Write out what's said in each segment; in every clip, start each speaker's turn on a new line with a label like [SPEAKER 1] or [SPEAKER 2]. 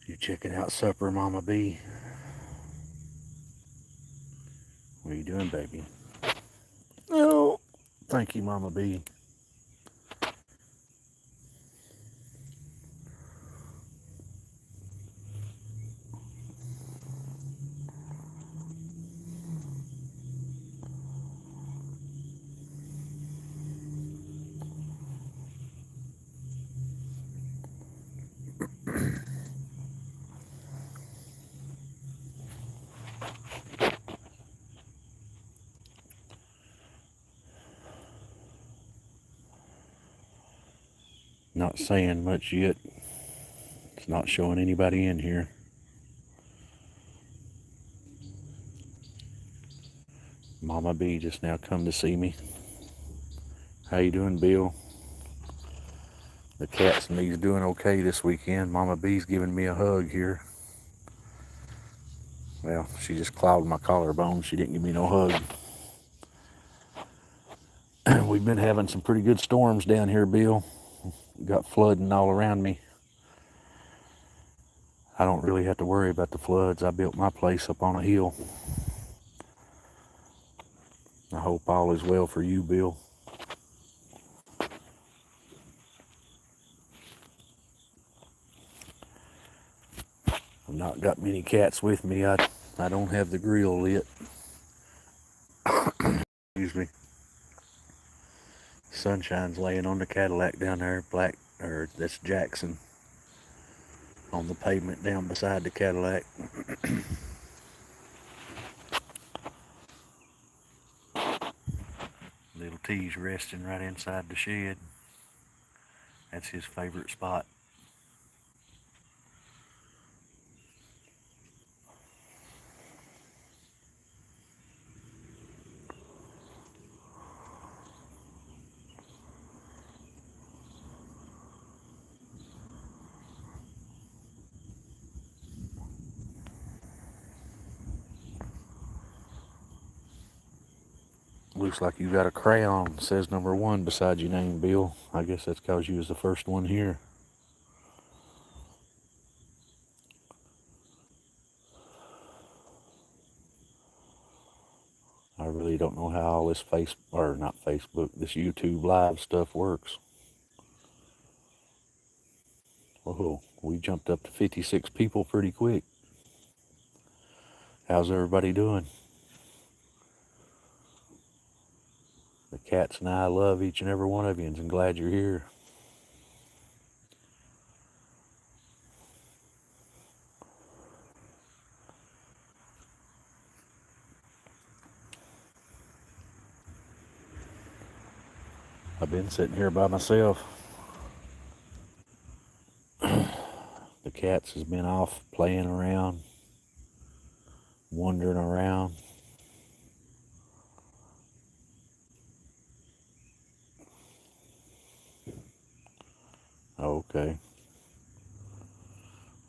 [SPEAKER 1] You checking out supper, Mama B? What are you doing, baby? Oh, thank you, Mama B. Not saying much yet. It's not showing anybody in here. Mama B just now come to see me. How you doing, Bill? The cats and me's doing okay this weekend. Mama B's giving me a hug here. Well, she just clawed my collarbone. She didn't give me no hug. We've been having some pretty good storms down here, Bill. Got flooding all around me. I don't really have to worry about the floods. I built my place up on a hill. I hope all is well for you, Bill. I've not got many cats with me. I don't have the grill lit. Excuse me. Sunshine's laying on the Cadillac down there. That's Jackson. On the pavement down beside the Cadillac. Little T's resting right inside the shed. That's his favorite spot. Looks like you got a crayon that says number 1 beside your name, Bill. I guess that's because you was the first one here. I really don't know how all this this YouTube live stuff works. Whoa, we jumped up to 56 people pretty quick. How's everybody doing? The cats and I love each and every one of you, and I'm glad you're here. I've been sitting here by myself. The cats has been off playing around, wandering around. Okay.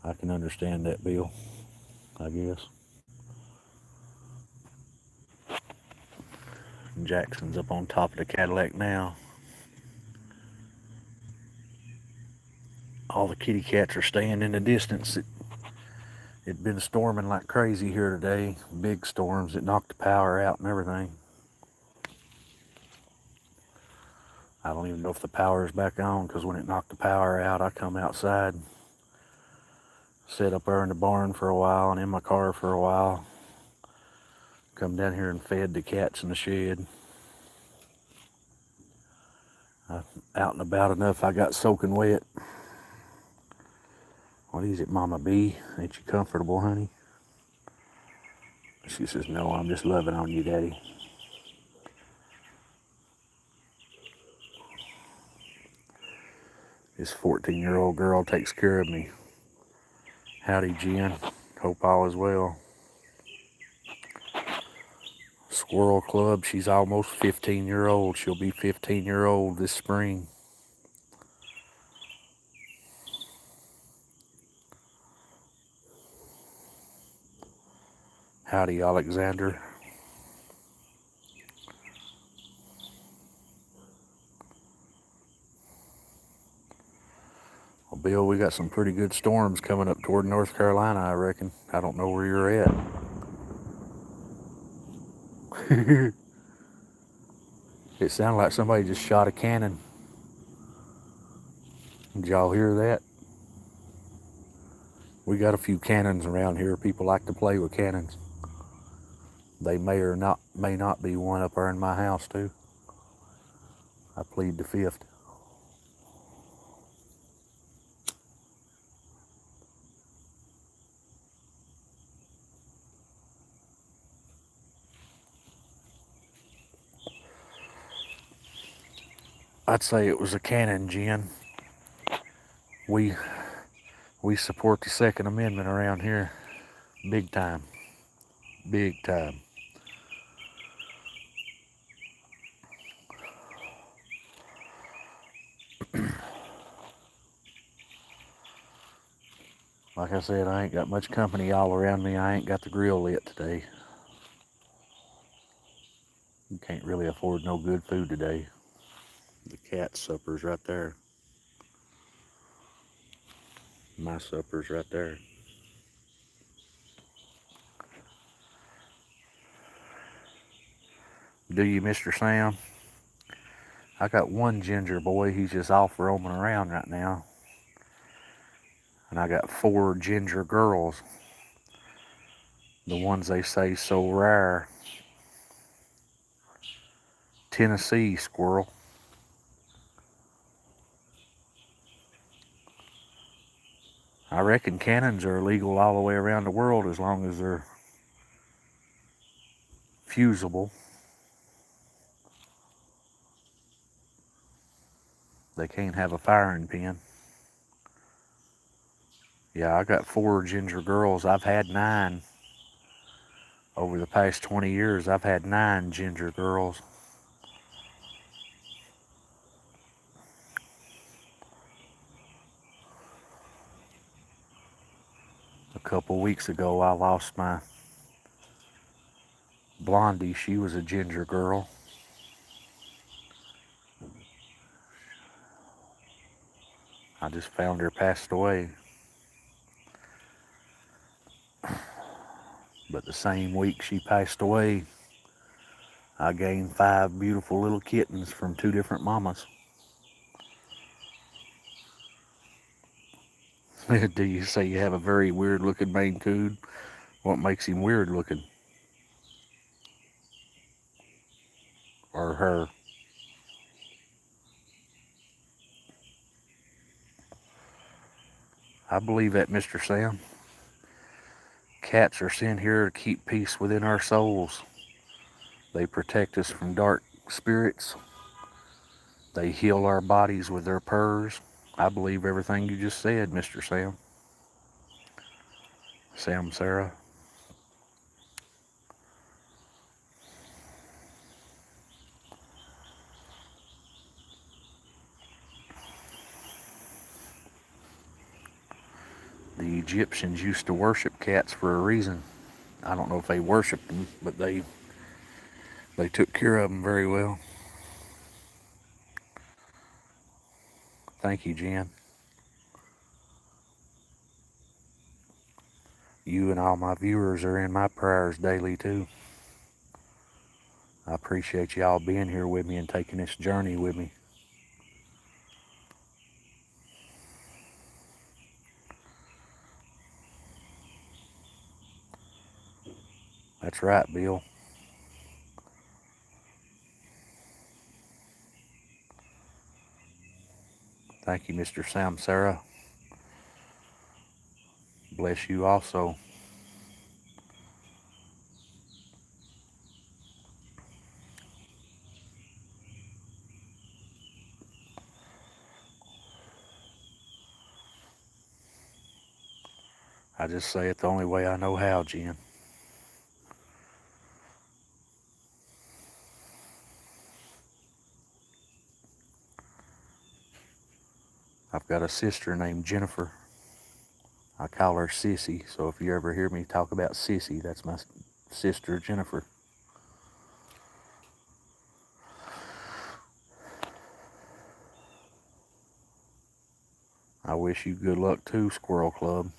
[SPEAKER 1] I can understand that, Bill, I guess. Jackson's up on top of the Cadillac now. All the kitty cats are staying in the distance. It'd been storming like crazy here today. Big storms. It knocked the power out and everything. I don't even know if the power is back on, because when it knocked the power out, I come outside, sat up there in the barn for a while and in my car for a while. Come down here and fed the cats in the shed. Out and about enough, I got soaking wet. What is it, Mama B? Ain't you comfortable, honey? She says, no, I'm just loving on you, Daddy. This 14-year-old girl takes care of me. Howdy, Jen. Hope all is well. Squirrel Club, she's almost 15-year-old. She'll be 15-year-old this spring. Howdy, Alexander. Well, Bill, we got some pretty good storms coming up toward North Carolina, I reckon. I don't know where you're at. It sounded like somebody just shot a cannon. Did y'all hear that? We got a few cannons around here. People like to play with cannons. They may not be one up there in my house too. I plead the fifth. I'd say it was a cannon, Jen. We support the Second Amendment around here. Big time. Big time. Like I said, I ain't got much company all around me. I ain't got the grill lit today. You can't really afford no good food today. The cat's supper's right there. My supper's right there. Do you, Mr. Sam? I got one ginger boy. He's just off roaming around right now. And I got 4 ginger girls. The ones they say so rare. Tennessee squirrel. I reckon cannons are illegal all the way around the world as long as they're fusible. They can't have a firing pin. Yeah, I got 4 ginger girls. I've had 9. Over the past 20 years, I've had 9 ginger girls. A couple weeks ago, I lost my Blondie. She was a ginger girl. I just found her passed away. But the same week she passed away, I gained 5 beautiful little kittens from 2 different mamas. Do you say you have a very weird looking Maine Coon? What makes him weird looking? Or her? I believe that, Mr. Sam. Cats are sent here to keep peace within our souls. They protect us from dark spirits. They heal our bodies with their purrs. I believe everything you just said, Mr. Sam. Sam Sarah. The Egyptians used to worship cats for a reason. I don't know if they worshipped them, but they took care of them very well. Thank you, Jen. You and all my viewers are in my prayers daily too. I appreciate y'all being here with me and taking this journey with me. That's right, Bill. Thank you, Mr. Sam Sarah. Bless you also. I just say it the only way I know how, Jen. I've got a sister named Jennifer. I call her Sissy, so if you ever hear me talk about Sissy, that's my sister Jennifer. I wish you good luck too, Squirrel Club.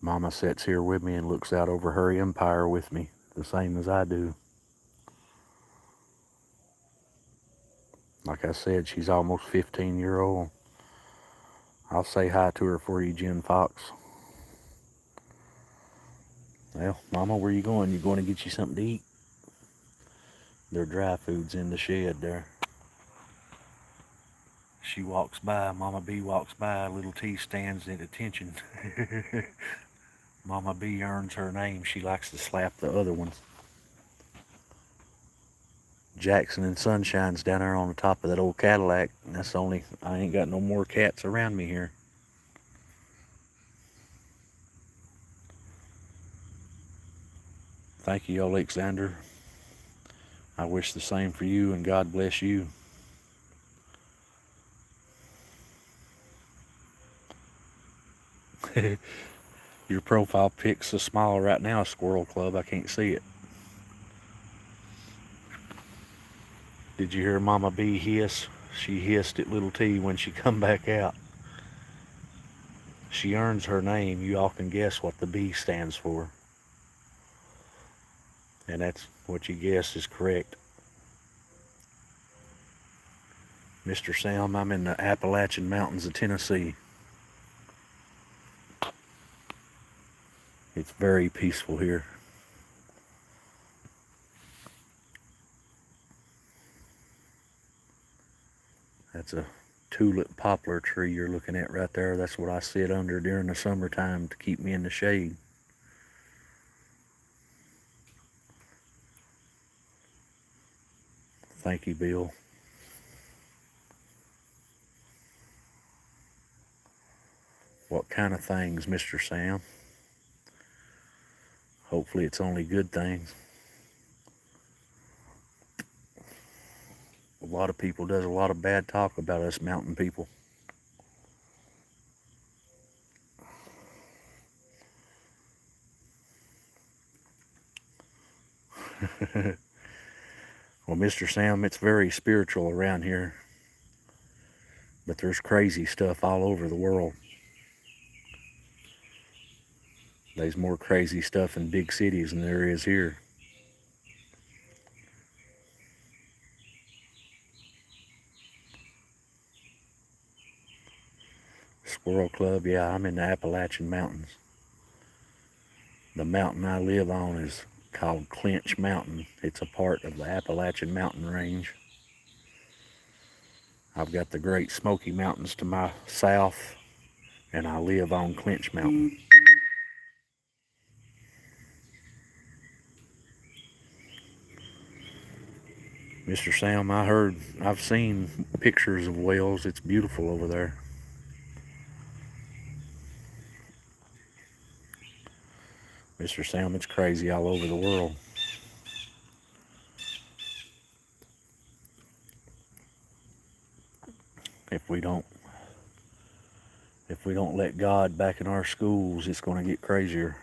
[SPEAKER 1] Mama sits here with me and looks out over her empire with me, the same as I do. Like I said, she's almost 15-year-old. I'll say hi to her for you, Jen Fox. Well, Mama, where you going? You going to get you something to eat? Their dry food's in the shed there. She walks by, Mama B walks by, little T stands at attention. Mama B earns her name. She likes to slap the other ones. Jackson and Sunshine's down there on the top of that old Cadillac. And that's the only, I ain't got no more cats around me here. Thank you, Alexander. I wish the same for you, and God bless you. Your profile pic's a smile right now, Squirrel Club. I can't see it. Did you hear Mama B hiss? She hissed at little T when she come back out. She earns her name. You all can guess what the B stands for. And that's what you guess is correct. Mr. Sam, I'm in the Appalachian Mountains of Tennessee. It's very peaceful here. That's a tulip poplar tree you're looking at right there. That's what I sit under during the summertime to keep me in the shade. Thank you, Bill. What kind of things, Mr. Sam? Hopefully it's only good things. A lot of people does a lot of bad talk about us mountain people. Well, Mr. Sam, it's very spiritual around here. But there's crazy stuff all over the world. There's more crazy stuff in big cities than there is here. Squirrel Club, yeah, I'm in the Appalachian Mountains. The mountain I live on is called Clinch Mountain. It's a part of the Appalachian Mountain Range. I've got the Great Smoky Mountains to my south, and I live on Clinch Mountain. Mr. Sam, I've seen pictures of whales. It's beautiful over there. Mr. Sam, it's crazy all over the world. If we don't let God back in our schools, it's going to get crazier.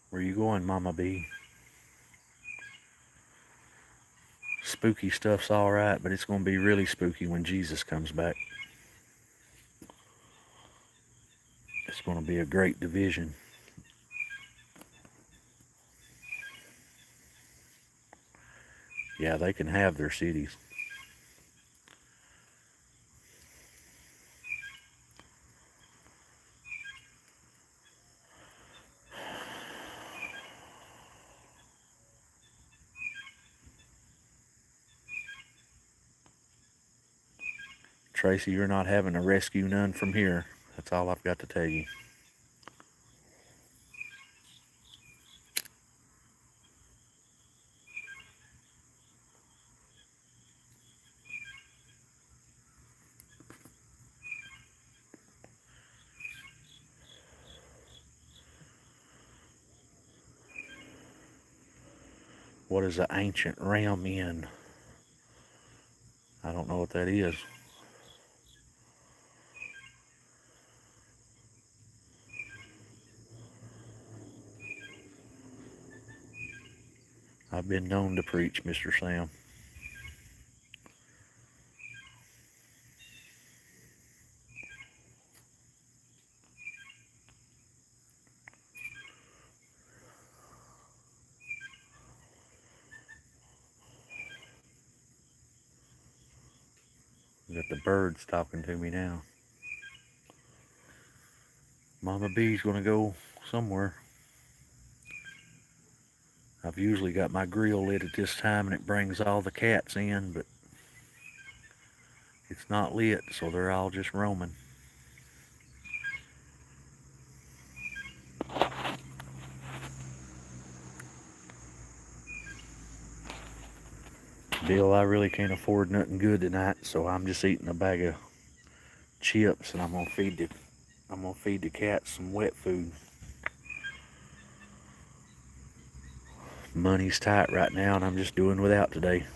[SPEAKER 1] Where you going, Mama B? Spooky stuff's all right, but it's going to be really spooky when Jesus comes back. It's going to be a great division. Yeah, they can have their cities. Tracy, you're not having to rescue none from here. That's all I've got to tell you. What is an ancient ram inn? don't know what that is. I've been known to preach, Mr. Sam. Got the birds talking to me now. Mama Bee's gonna go somewhere. I've usually got my grill lit at this time and it brings all the cats in, but it's not lit, so they're all just roaming. Bill, I really can't afford nothing good tonight, so I'm just eating a bag of chips and I'm gonna feed the cats some wet food. Money's tight right now and I'm just doing without today.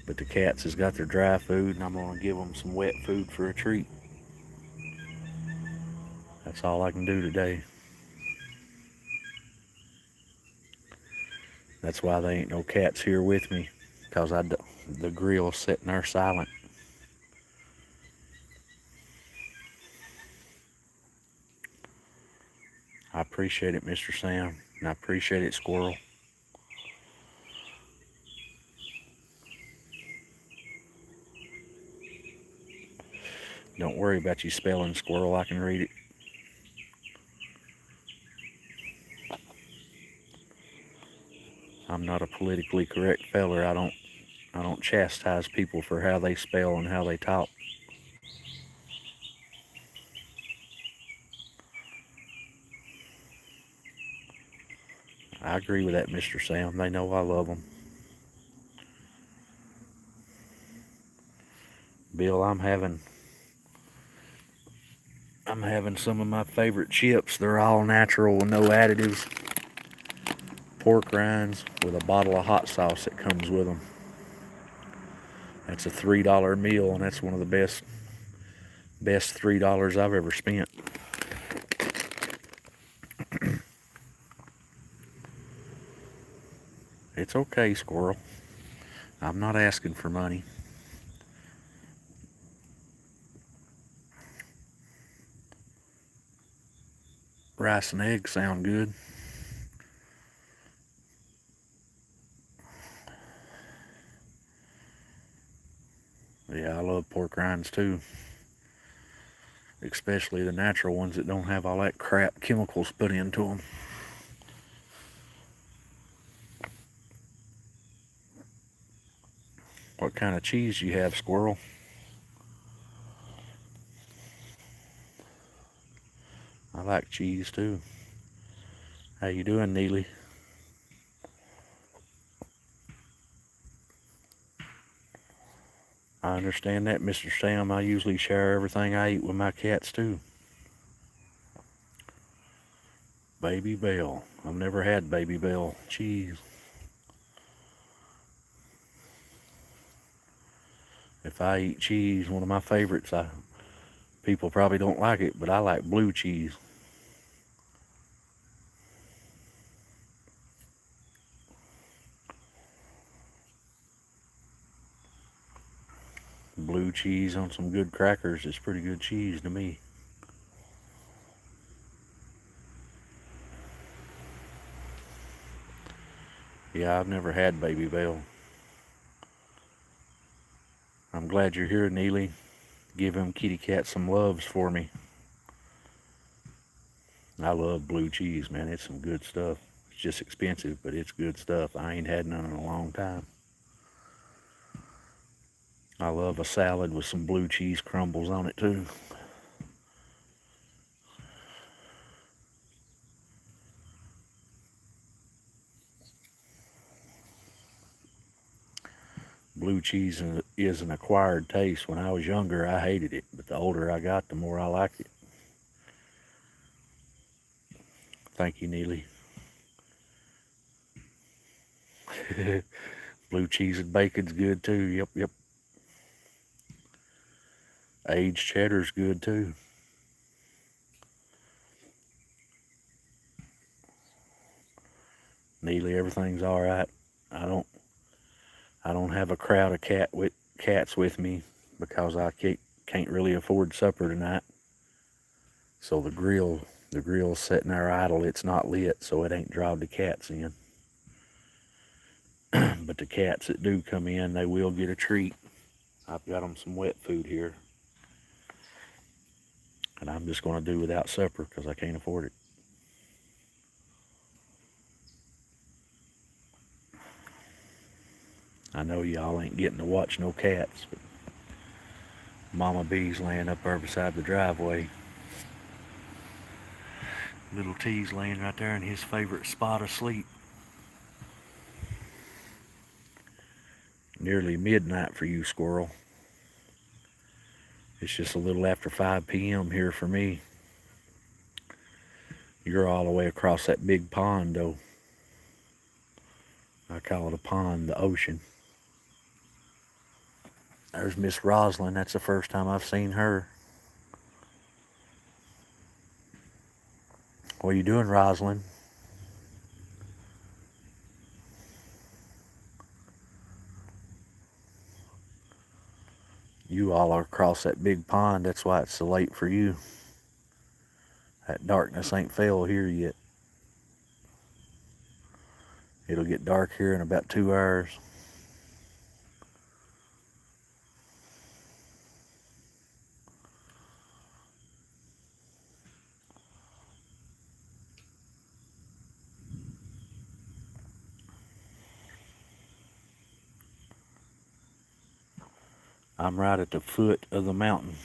[SPEAKER 1] But the cats has got their dry food and I'm gonna give them some wet food for a treat. That's all I can do today. That's why there ain't no cats here with me, because the grill's sitting there silent. I appreciate it, Mr. Sam, and I appreciate it, Squirrel. Don't worry about you spelling, Squirrel. I can read it. I'm not a politically correct feller. I don't chastise people for how they spell and how they talk. I agree with that, Mr. Sam. They know I love them. Bill, I'm having some of my favorite chips. They're all natural with no additives. Pork rinds with a bottle of hot sauce that comes with them. That's a $3 meal, and that's one of the best $3 I've ever spent. It's okay, Squirrel. I'm not asking for money. Rice and eggs sound good. Yeah, I love pork rinds too. Especially the natural ones that don't have all that crap chemicals put into them. What kind of cheese you have, Squirrel? I like cheese too. How you doing, Neely? I understand that, Mr. Sam. I usually share everything I eat with my cats too. Baby Bell. I've never had Baby Bell cheese. If I eat cheese, one of my favorites, people probably don't like it, but I like blue cheese. Blue cheese on some good crackers is pretty good cheese to me. Yeah, I've never had Baby Bell. I'm glad you're here, Neely. Give him kitty cat some loves for me. I love blue cheese, man. It's some good stuff. It's just expensive, but it's good stuff. I ain't had none in a long time. I love a salad with some blue cheese crumbles on it too. Blue cheese is an acquired taste. When I was younger, I hated it, but the older I got, the more I liked it. Thank you, Neely. Blue cheese and bacon's good too. Yep, yep. Aged cheddar's good too. Nearly everything's all right. I don't have a crowd of cats with me because I can't really afford supper tonight. So the grill's sitting there idle. It's not lit, so it ain't drawed the cats in. But the cats that do come in, they will get a treat. I've got them some wet food here. And I'm just going to do without supper because I can't afford it. I know y'all ain't getting to watch no cats, but Mama B's laying up there beside the driveway. Little T's laying right there in his favorite spot of sleep. Nearly midnight for you, squirrel. It's just a little after 5 p.m. here for me. You're all the way across that big pond, though. I call it a pond, the ocean. There's Miss Roslyn. That's the first time I've seen her. What are you doing, Roslyn? You all are across that big pond. That's why it's so late for you. That darkness ain't fell here yet. It'll get dark here in about 2 hours. I'm right at the foot of the mountain.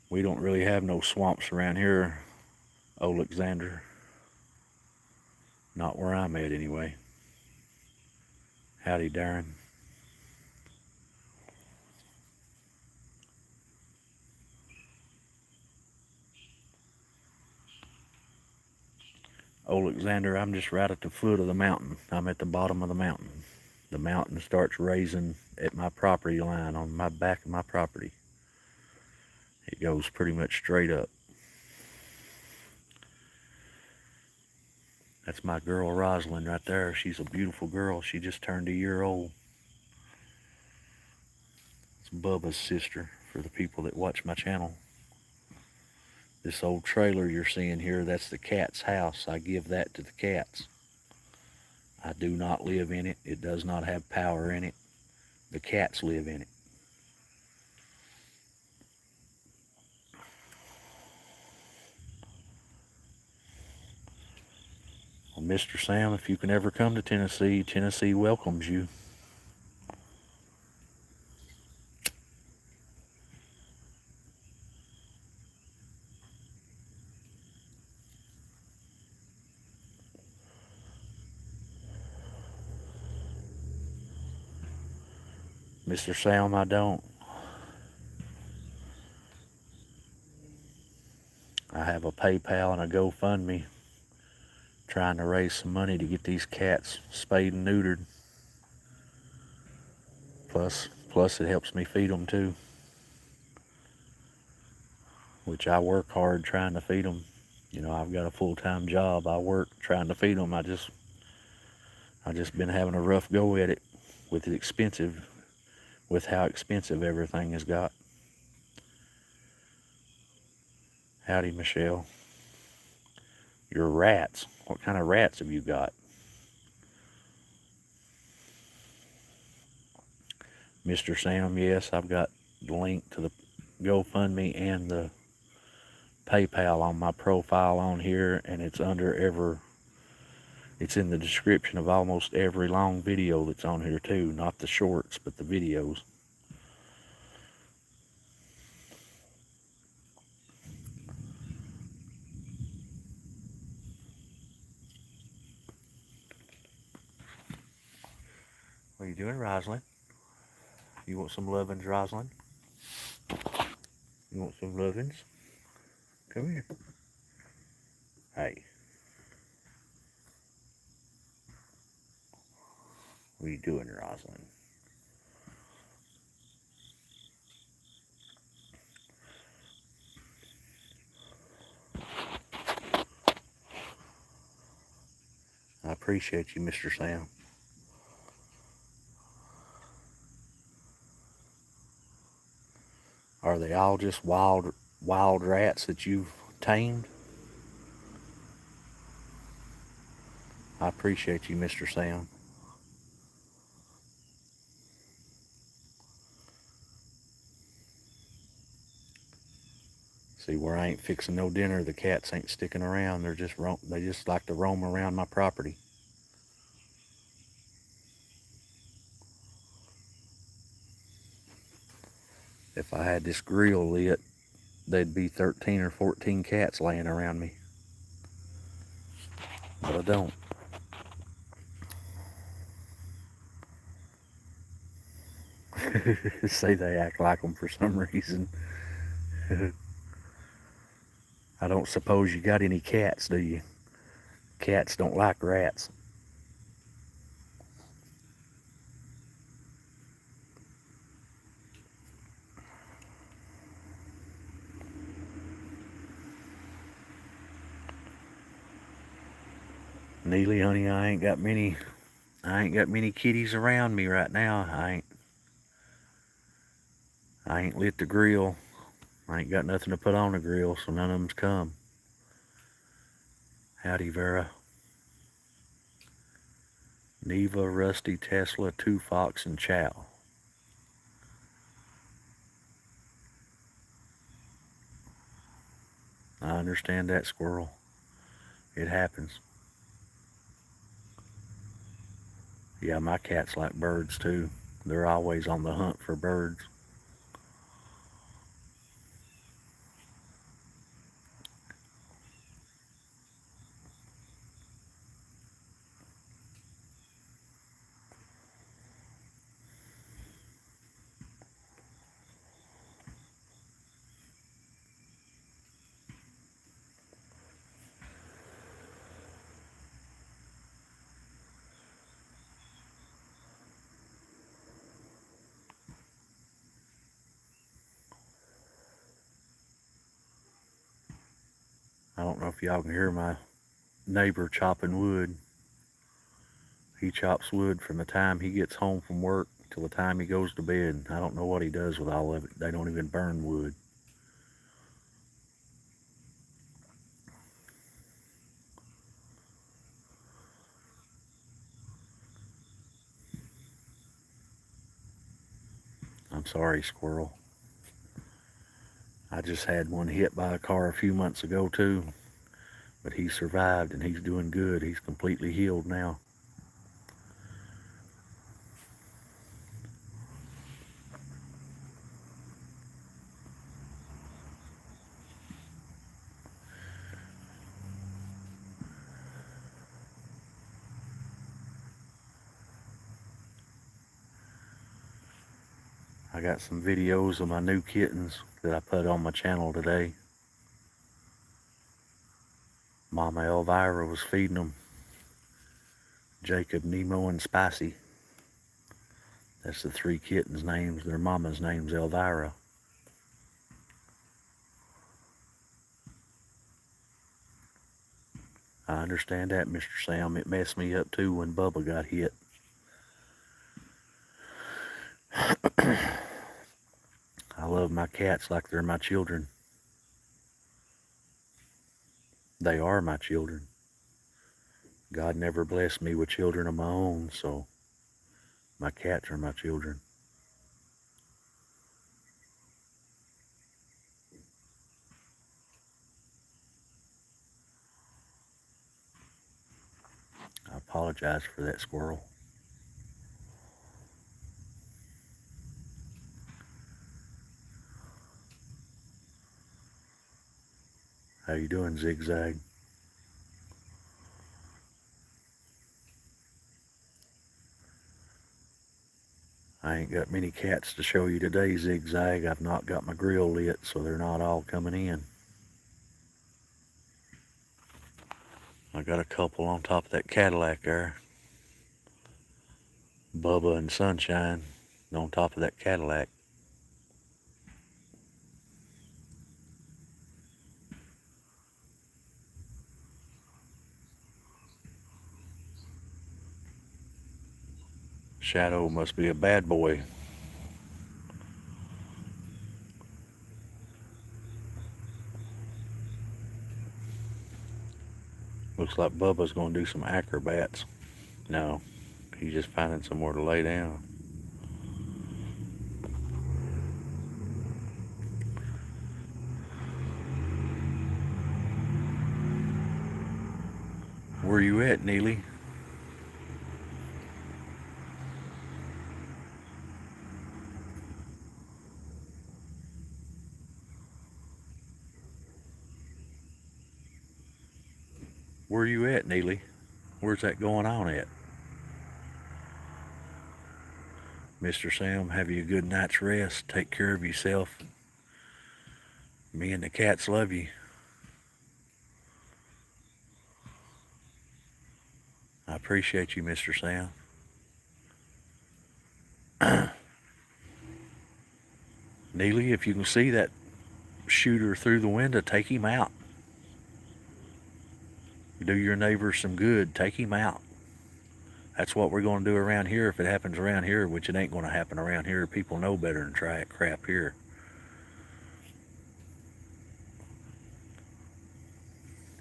[SPEAKER 1] We don't really have no swamps around here, Alexander. Not where I'm at, anyway. Howdy, Darren. Alexander, I'm just right at the foot of the mountain. I'm at the bottom of the mountain. The mountain starts raising at my property line, on my back of my property. It goes pretty much straight up. That's my girl Rosalind right there. She's a beautiful girl. She just turned a year old. It's Bubba's sister for the people that watch my channel. This old trailer you're seeing here, that's the cat's house. I give that to the cats. I do not live in it. It does not have power in it. The cats live in it. Well, Mr. Sam, if you can ever come to Tennessee, Tennessee welcomes you. Mr. Sam, I don't. I have a PayPal and a GoFundMe trying to raise some money to get these cats spayed and neutered. Plus it helps me feed them too, which I work hard trying to feed them. You know, I've got a full-time job. I work trying to feed them. I just been having a rough go at it with how expensive everything has got. Howdy, Michelle. Your rats. What kind of rats have you got? Mr. Sam, yes, I've got the link to the GoFundMe and the PayPal on my profile on here, and it's in the description of almost every long video that's on here too. Not the shorts, but the videos. What are you doing, Rosalind? You want some lovin's, Rosalind? You want some lovin's? Come here. Hey. What are you doing, Rosalind? I appreciate you, Mr. Sam. Are they all just wild rats that you've tamed? I appreciate you, Mr. Sam. See, where I ain't fixing no dinner, the cats ain't sticking around. They just like to roam around my property. If I had this grill lit, there'd be 13 or 14 cats laying around me. But I don't. Say they act like them for some reason. I don't suppose you got any cats, do you? Cats don't like rats. Neely, honey, I ain't got many kitties around me right now. I ain't lit the grill. I ain't got nothing to put on the grill, so none of them's come. Howdy, Vera. Neva, Rusty, Tesla, Two Fox, and Chow. I understand that, Squirrel. It happens. Yeah, my cats like birds too. They're always on the hunt for birds. I don't know if y'all can hear my neighbor chopping wood. He chops wood from the time he gets home from work till the time he goes to bed. I don't know what he does with all of it. They don't even burn wood. I'm sorry, Squirrel. I just had one hit by a car a few months ago too, but he survived and he's doing good. He's completely healed now. I got some videos of my new kittens that I put on my channel today. Mama Elvira was feeding them. Jacob, Nemo, and Spicy. That's the 3 kittens' names. Their mama's name's Elvira. I understand that, Mr. Sam. It messed me up too when Bubba got hit. I love my cats like they're my children. They are my children. God never blessed me with children of my own, so my cats are my children. I apologize for that, Squirrel. How you doing, Zigzag? I ain't got many cats to show you today, Zigzag. I've not got my grill lit, so they're not all coming in. I got a couple on top of that Cadillac there. Bubba and Sunshine on top of that Cadillac. Shadow must be a bad boy. Looks like Bubba's gonna do some acrobats. No, he's just finding somewhere to lay down. Where you at, Neely? Where you at, Neely? Where's that going on at? Mr. Sam, have you a good night's rest. Take care of yourself. Me and the cats love you. I appreciate you, Mr. Sam. Neely, if you can see that shooter through the window, take him out. Do your neighbors some good. Take him out. That's what we're going to do around here if it happens around here, which it ain't going to happen around here. People know better than try it crap here.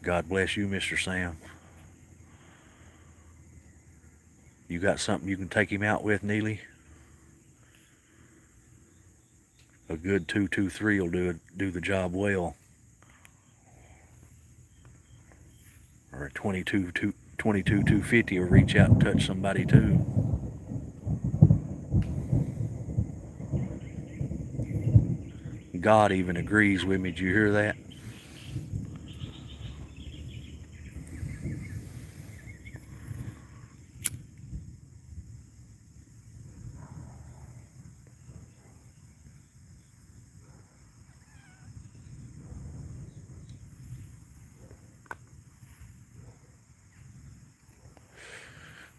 [SPEAKER 1] God bless you, Mr. Sam. You got something you can take him out with, Neely? A good 223 will do the job well. Or a 250 will reach out and touch somebody too. God even agrees with me. Did you hear that?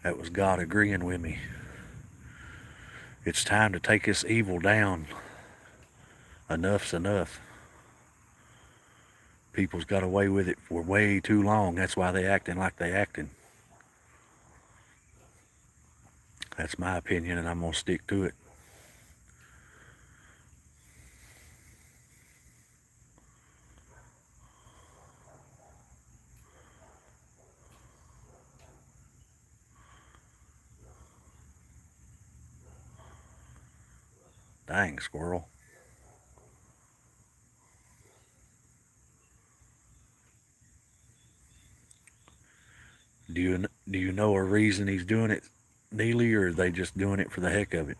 [SPEAKER 1] That was God agreeing with me. It's time to take this evil down. Enough's enough. People's got away with it for way too long. That's why they acting like they acting. That's my opinion, and I'm going to stick to it. Dang, squirrel. Do you know a reason he's doing it, Neely, or are they just doing it for the heck of it?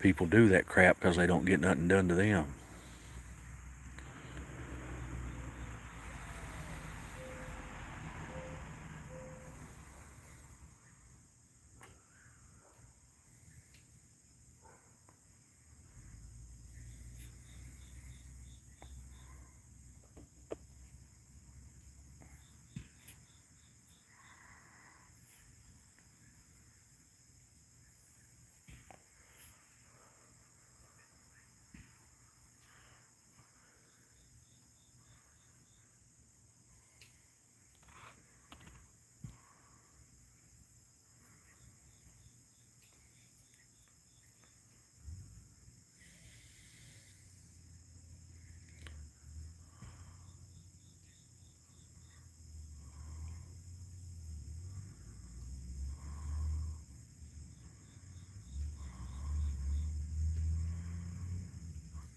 [SPEAKER 1] People do that crap because they don't get nothing done to them.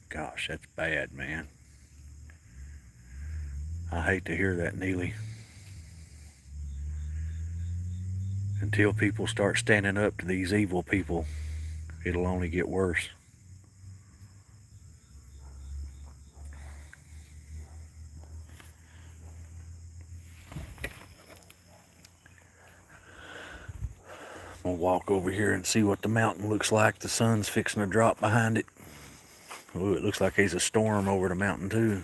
[SPEAKER 1] Gosh, that's bad, man. I hate to hear that, Neely. Until people start standing up to these evil people, it'll only get worse. We'll walk over here and see what the mountain looks like. The sun's fixing to drop behind it. Ooh, it looks like there's a storm over the mountain too.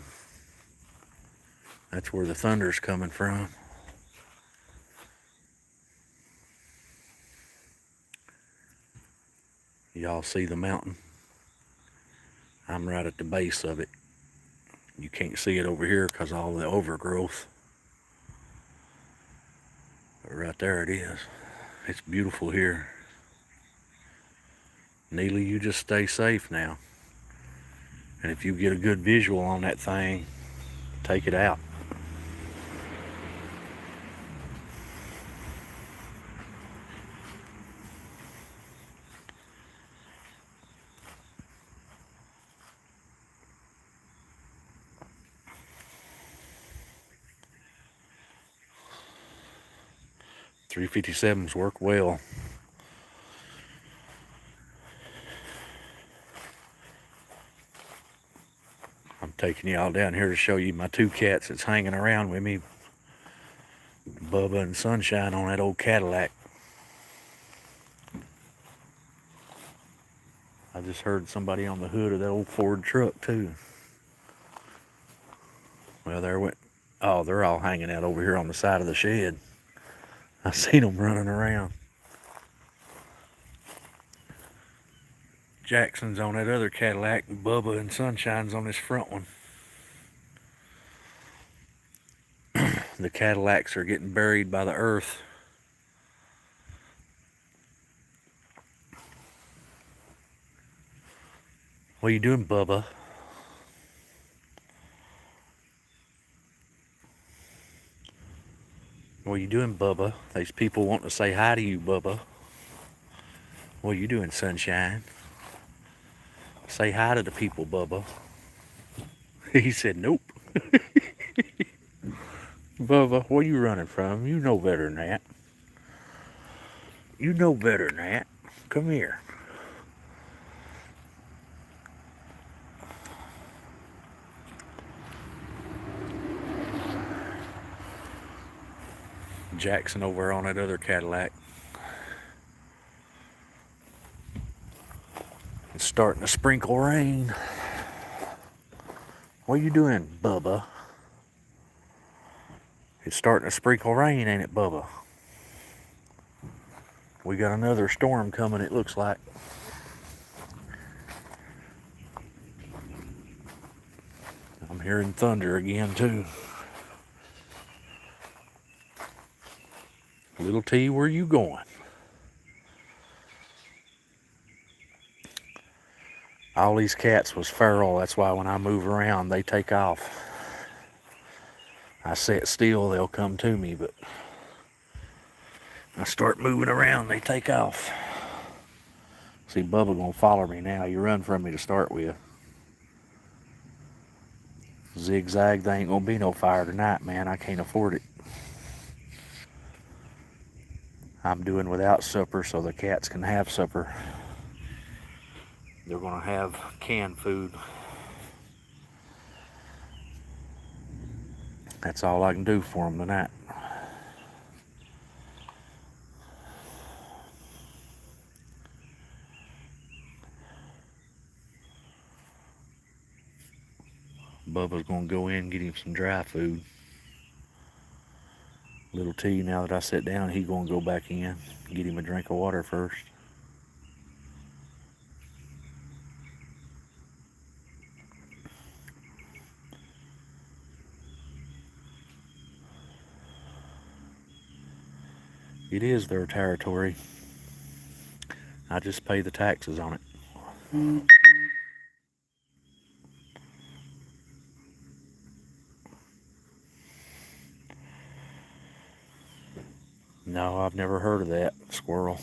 [SPEAKER 1] That's where the thunder's coming from. Y'all see the mountain? I'm right at the base of it. You can't see it over here because of all the overgrowth. But right there it is. It's beautiful here. Neely, you just stay safe now. And if you get a good visual on that thing, take it out. .357s work well. I'm taking y'all down here to show you my two cats that's hanging around with me. Bubba and Sunshine on that old Cadillac. I just heard somebody on the hood of that old Ford truck too. Well, there went, oh, they're all hanging out over here on the side of the shed. I seen them running around. Jackson's on that other Cadillac, and Bubba and Sunshine's on this front one. The Cadillacs are getting buried by the earth. What are you doing, Bubba? What are you doing, Bubba? There's people wanting to say hi to you, Bubba. What are you doing, Sunshine? Say hi to the people, Bubba. He said, nope. Bubba, where you running from? You know better than that. You know better than that. Come here. Jackson over on that other Cadillac. It's starting to sprinkle rain. What are you doing, Bubba? It's starting to sprinkle rain, ain't it, Bubba? We got another storm coming, it looks like. I'm hearing thunder again, too. Little T, where you going? All these cats was feral. That's why when I move around, they take off. I sit still, they'll come to me, but I start moving around, they take off. See, Bubba gonna follow me now. You run from me to start with. Zigzag, there ain't gonna be no fire tonight, man. I can't afford it. I'm doing without supper so the cats can have supper. They're gonna have canned food. That's all I can do for them tonight. Bubba's gonna go in and get him some dry food. Little T, now that I sit down, he's gonna go back in, get him a drink of water first. It is their territory. I just pay the taxes on it. No, I've never heard of that squirrel.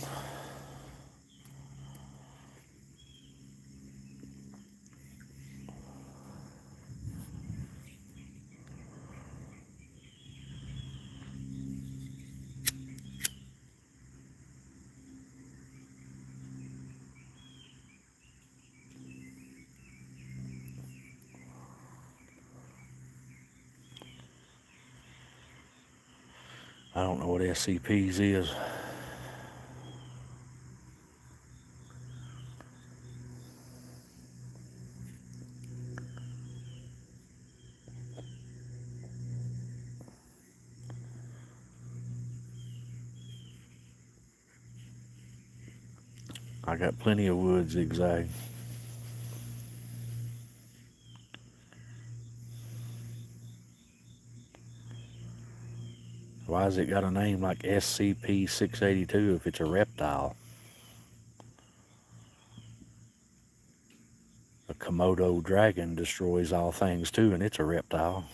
[SPEAKER 1] I don't know what SCPs is. I got plenty of wood zigzag. Why has it got a name like SCP-682 if it's a reptile? A Komodo dragon destroys all things too, and it's a reptile.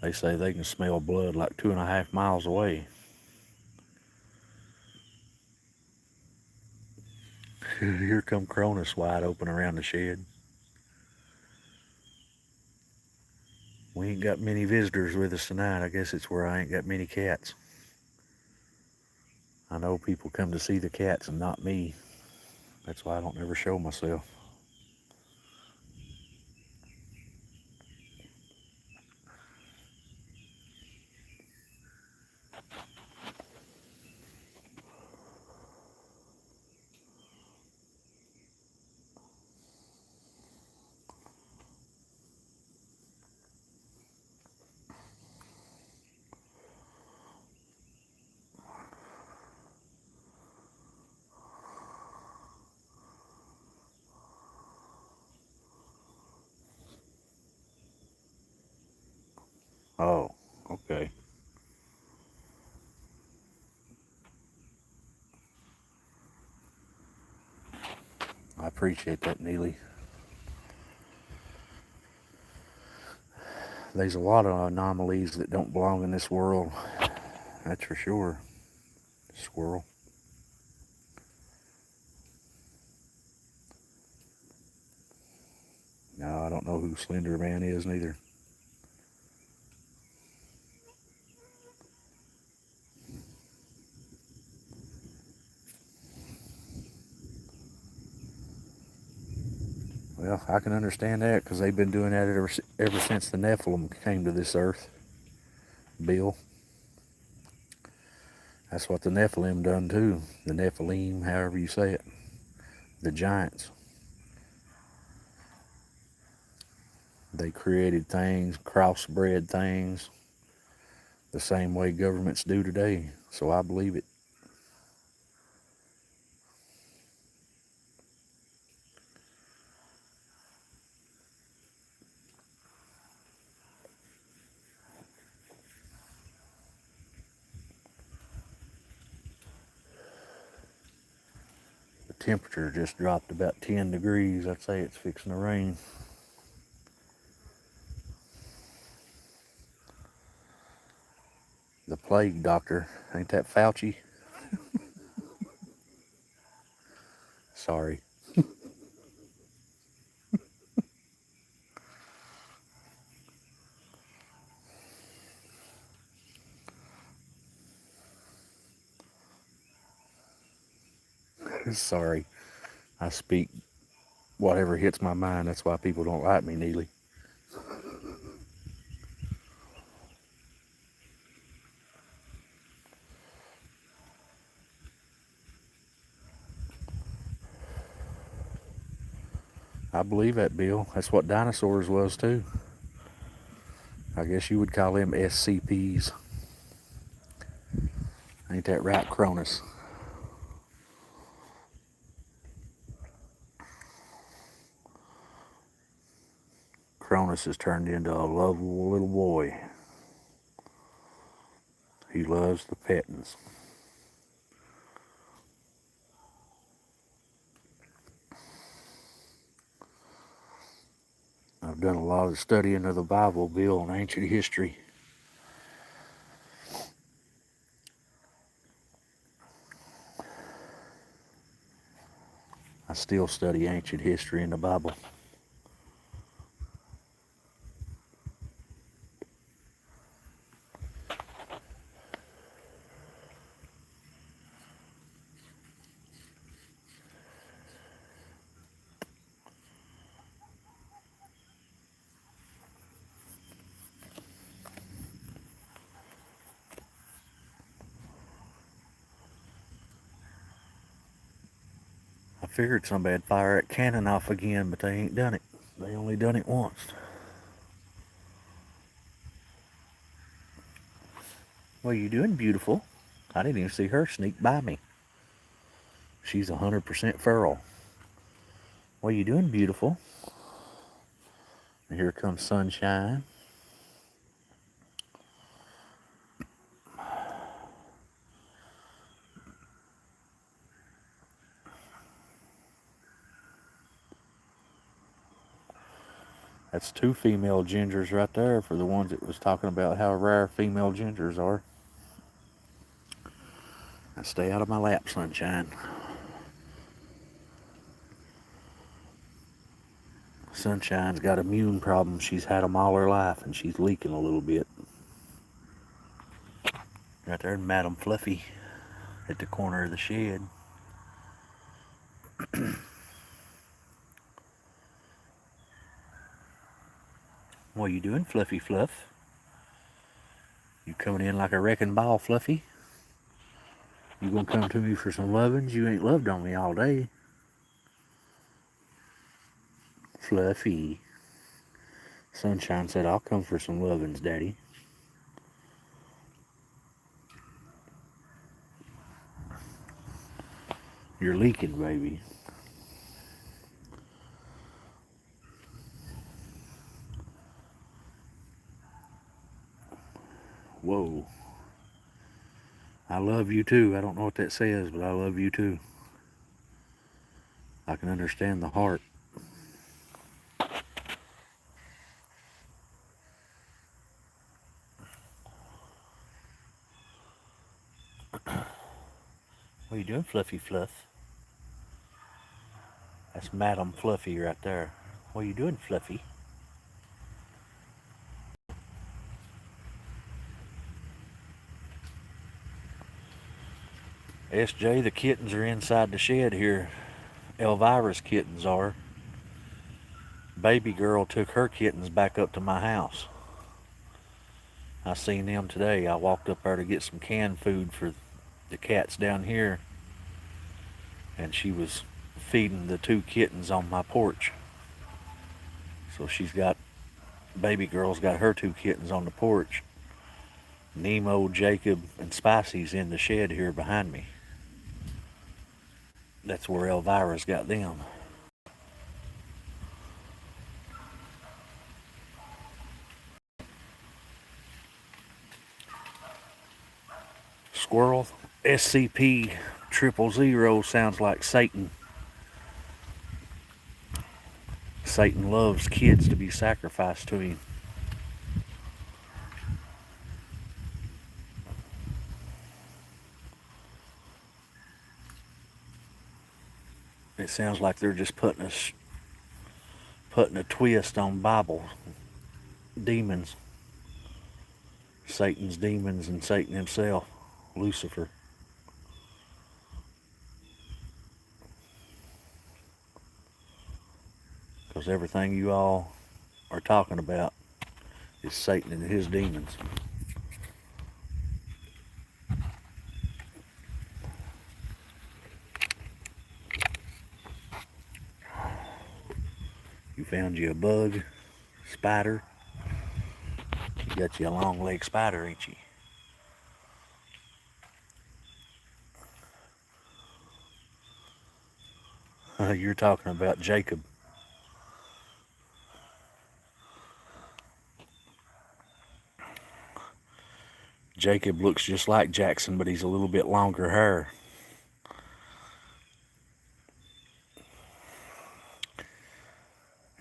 [SPEAKER 1] They say they can smell blood like 2.5 miles away. Here come Cronus wide open around the shed. We ain't got many visitors with us tonight. I guess it's where I ain't got many cats. I know people come to see the cats and not me. That's why I don't ever show myself. Oh, okay. I appreciate that, Neely. There's a lot of anomalies that don't belong in this world. That's for sure. Squirrel. No, I don't know who Slender Man is neither. Well, I can understand that because they've been doing that ever since the Nephilim came to this earth. Bill. That's what the Nephilim done too. The Nephilim, however you say it. The giants. They created things, crossbred things, the same way governments do today. So I believe it. The temperature just dropped about 10 degrees. I'd say it's fixing to rain. The plague doctor, ain't that Fauci? Sorry. Sorry. I speak whatever hits my mind. That's why people don't like me, Neely. I believe that, Bill. That's what dinosaurs was too. I guess you would call them SCPs. Ain't that right, Cronus? Cronus has turned into a lovable little boy. He loves the pettings. I've done a lot of studying of the Bible, Bill, and ancient history. I still study ancient history in the Bible. I figured somebody'd fire that cannon off again, but they ain't done it. They only done it once. What are you doing, beautiful? I didn't even see her sneak by me. She's 100% feral. What are you doing, beautiful? And here comes Sunshine. That's 2 female gingers right there for the ones that was talking about how rare female gingers are. Now stay out of my lap, Sunshine. Sunshine's got immune problems. She's had them all her life, and she's leaking a little bit. Right there, Madam Fluffy at the corner of the shed. What are you doing, Fluffy Fluff? You coming in like a wrecking ball, Fluffy? You gonna come to me for some lovins? You ain't loved on me all day. Fluffy. Sunshine said, I'll come for some lovins, Daddy. You're leaking, baby. Whoa. I love you too. I don't know what that says, but I love you too. I can understand the heart. What are you doing, Fluffy Fluff? That's Madam Fluffy right there. What are you doing, Fluffy? SJ, the kittens are inside the shed here. Elvira's kittens are. Baby girl took her kittens back up to my house. I seen them today. I walked up there to get some canned food for the cats down here, and she was feeding the 2 kittens on my porch. So baby girl's got her 2 kittens on the porch. Nemo, Jacob, and Spicy's in the shed here behind me. That's where Elvira's got them. Squirrel, SCP-000 sounds like Satan. Satan loves kids to be sacrificed to him. It sounds like they're just putting a twist on Bible demons. Satan's demons and Satan himself, Lucifer. Because everything you all are talking about is Satan and his demons. You found you a bug, spider. You got you a long leg spider, ain't you? You're talking about Jacob. Jacob looks just like Jackson, but he's a little bit longer hair.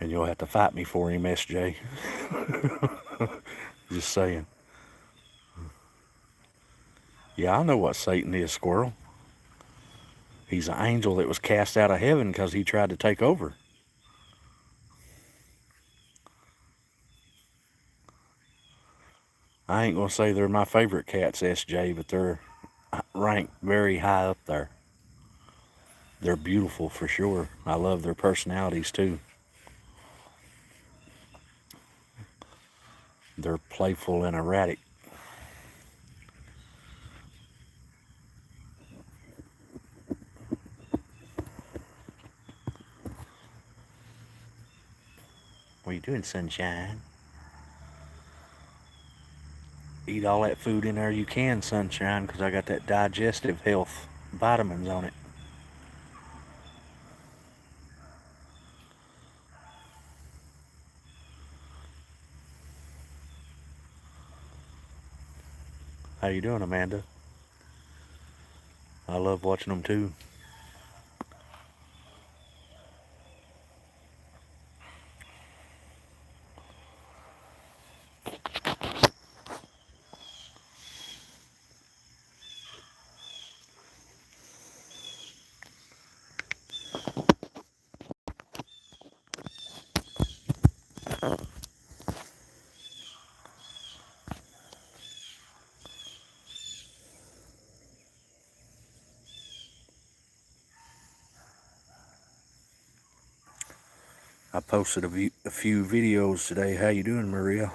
[SPEAKER 1] And you'll have to fight me for him, SJ. Just saying. Yeah, I know what Satan is, Squirrel. He's an angel that was cast out of heaven because he tried to take over. I ain't going to say they're my favorite cats, SJ, but they're ranked very high up there. They're beautiful for sure. I love their personalities too. They're playful and erratic. What are you doing, Sunshine? Eat all that food in there you can, sunshine, because I got that digestive health vitamins on it. How you doing, Amanda? I love watching them too. I posted a few videos today. How you doing, Maria?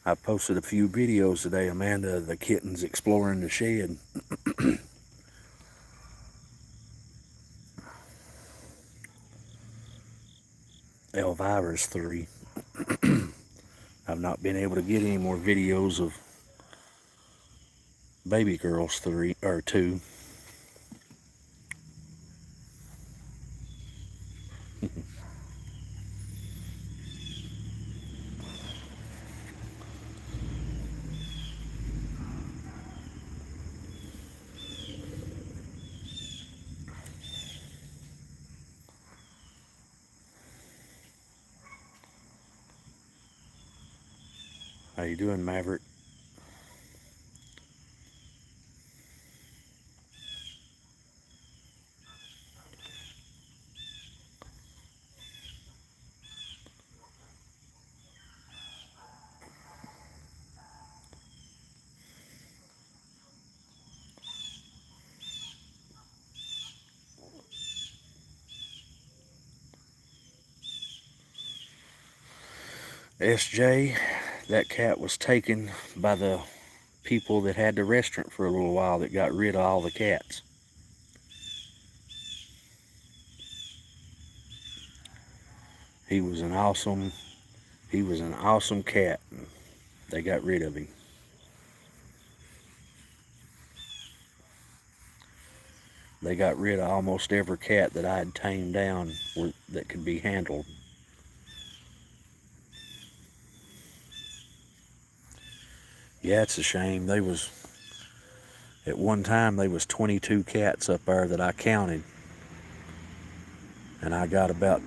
[SPEAKER 1] I posted a few videos today, Amanda, of the kittens exploring the shed. Elvira's 3. I've not been able to get any more videos of baby girls 3 or 2. How you doing, Maverick? SJ, that cat was taken by the people that had the restaurant for a little while that got rid of all the cats. He was an awesome cat. They got rid of him. They got rid of almost every cat that I had tamed down that could be handled. Yeah, it's a shame. At one time, there was 22 cats up there that I counted. And I got about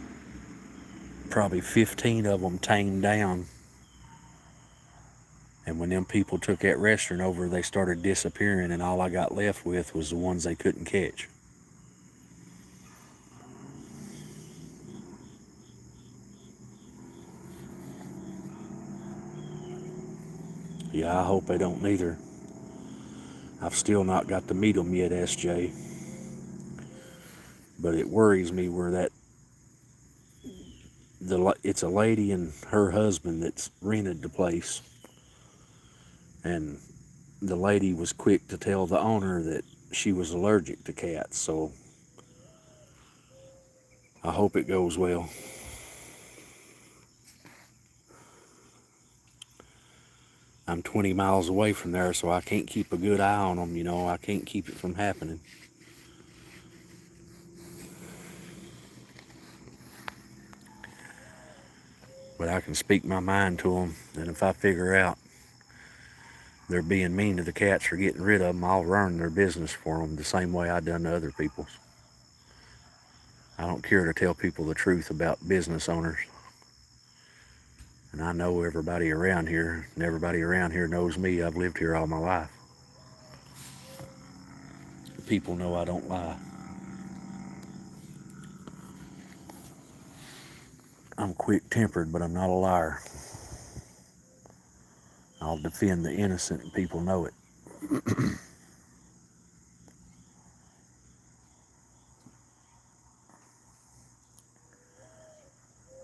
[SPEAKER 1] probably 15 of them tamed down. And when them people took that restaurant over, they started disappearing, and all I got left with was the ones they couldn't catch. Yeah, I hope they don't neither. I've still not got to meet them yet, SJ. But it worries me where it's a lady and her husband that's rented the place. And the lady was quick to tell the owner that she was allergic to cats, so I hope it goes well. I'm 20 miles away from there, so I can't keep a good eye on them, I can't keep it from happening. But I can speak my mind to them, and if I figure out they're being mean to the cats or getting rid of them, I'll run their business for them the same way I done to other people's. I don't care to tell people the truth about business owners. And I know everybody around here, and everybody around here knows me. I've lived here all my life. People know I don't lie. I'm quick-tempered, but I'm not a liar. I'll defend the innocent, and people know it.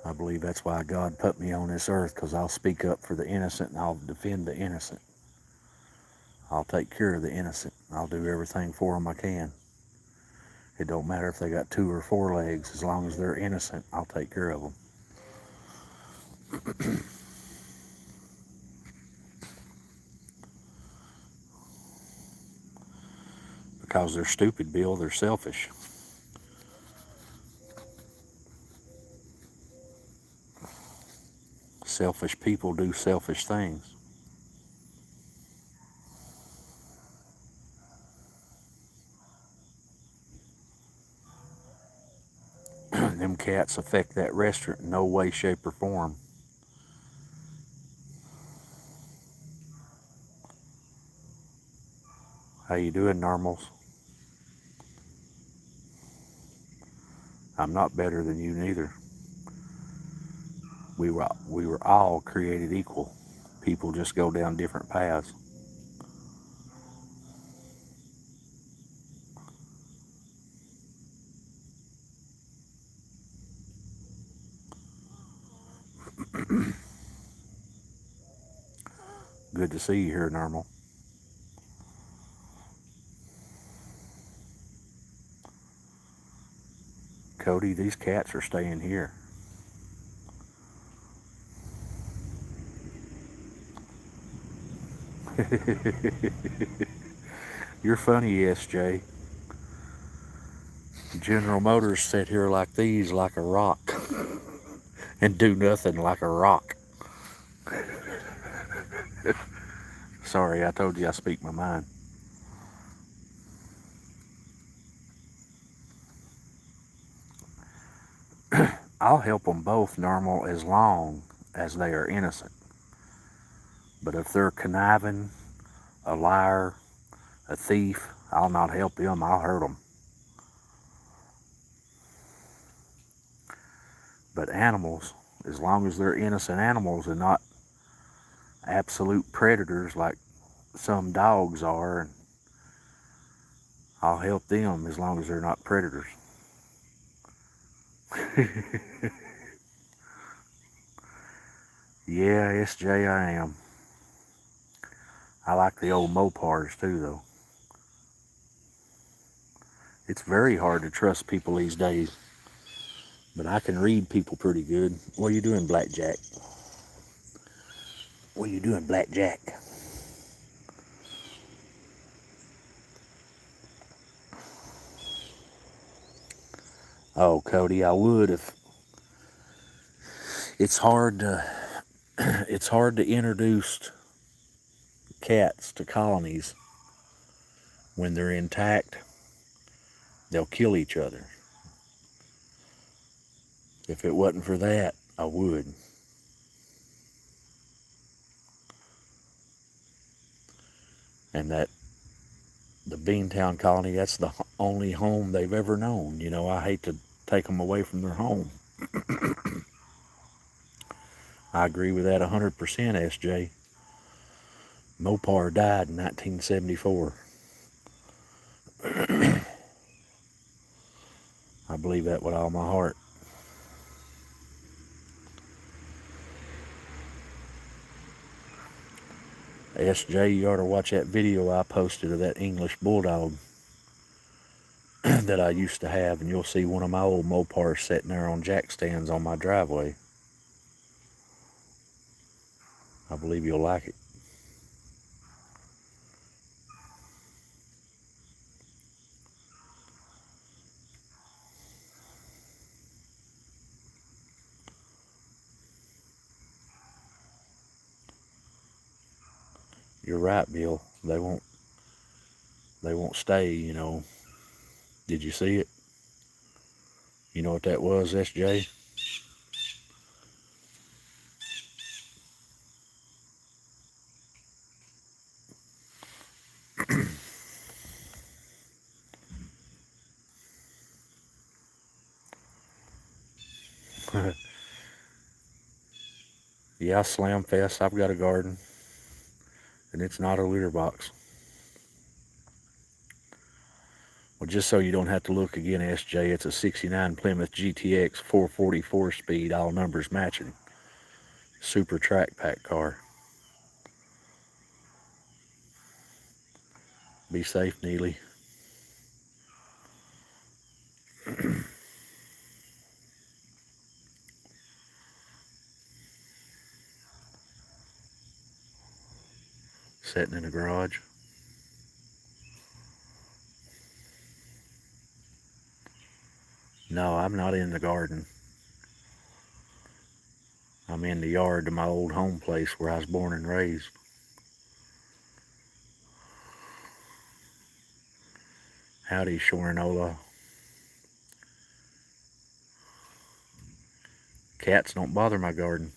[SPEAKER 1] I believe that's why God put me on this earth, because I'll speak up for the innocent and I'll defend the innocent. I'll take care of the innocent. I'll do everything for them I can. It don't matter if they got 2 or 4 legs. As long as they're innocent, I'll take care of them. Because they're stupid, Bill. They're selfish. Selfish people do selfish things. Them cats affect that restaurant in no way, shape, or form. How you doing, normals? I'm not better than you neither. We were all created equal. People just go down different paths. Good to see you here, normal. Cody, these cats are staying here. You're funny, SJ. General Motors sit here like these, like a rock, and do nothing like a rock. Sorry, I told you I speak my mind. I'll help them both, normal, as long as they are innocent. But if they're conniving, a liar, a thief, I'll not help them, I'll hurt them. But animals, as long as they're innocent animals and not absolute predators like some dogs are, I'll help them as long as they're not predators. Yeah, SJ, I am. I like the old Mopars too, though. It's very hard to trust people these days, but I can read people pretty good. What are you doing, Blackjack? What are you doing, Blackjack? Oh, Cody, I would if it's hard to introduce cats to colonies when they're intact. They'll kill each other. If it wasn't for that, I would. And that the Beantown colony, that's the only home they've ever known. You know, I hate to take them away from their home. I agree with that 100%, SJ. Mopar died in 1974. I believe that with all my heart. SJ, you ought to watch that video I posted of that English Bulldog that I used to have, and you'll see one of my old Mopars sitting there on jack stands on my driveway. I believe you'll like it. You're right, Bill. They won't stay, you know. Did you see it? You know what that was, SJ? Yeah, Slam Fest. I've got a garden, and it's not a litter box. Well, just so you don't have to look again, SJ, it's a 69 Plymouth GTX 444 speed, all numbers matching. Super track pack car. Be safe, Neely. Sitting in the garage. No, I'm not in the garden. I'm in the yard to my old home place where I was born and raised. Howdy, Shorinola. Cats don't bother my garden.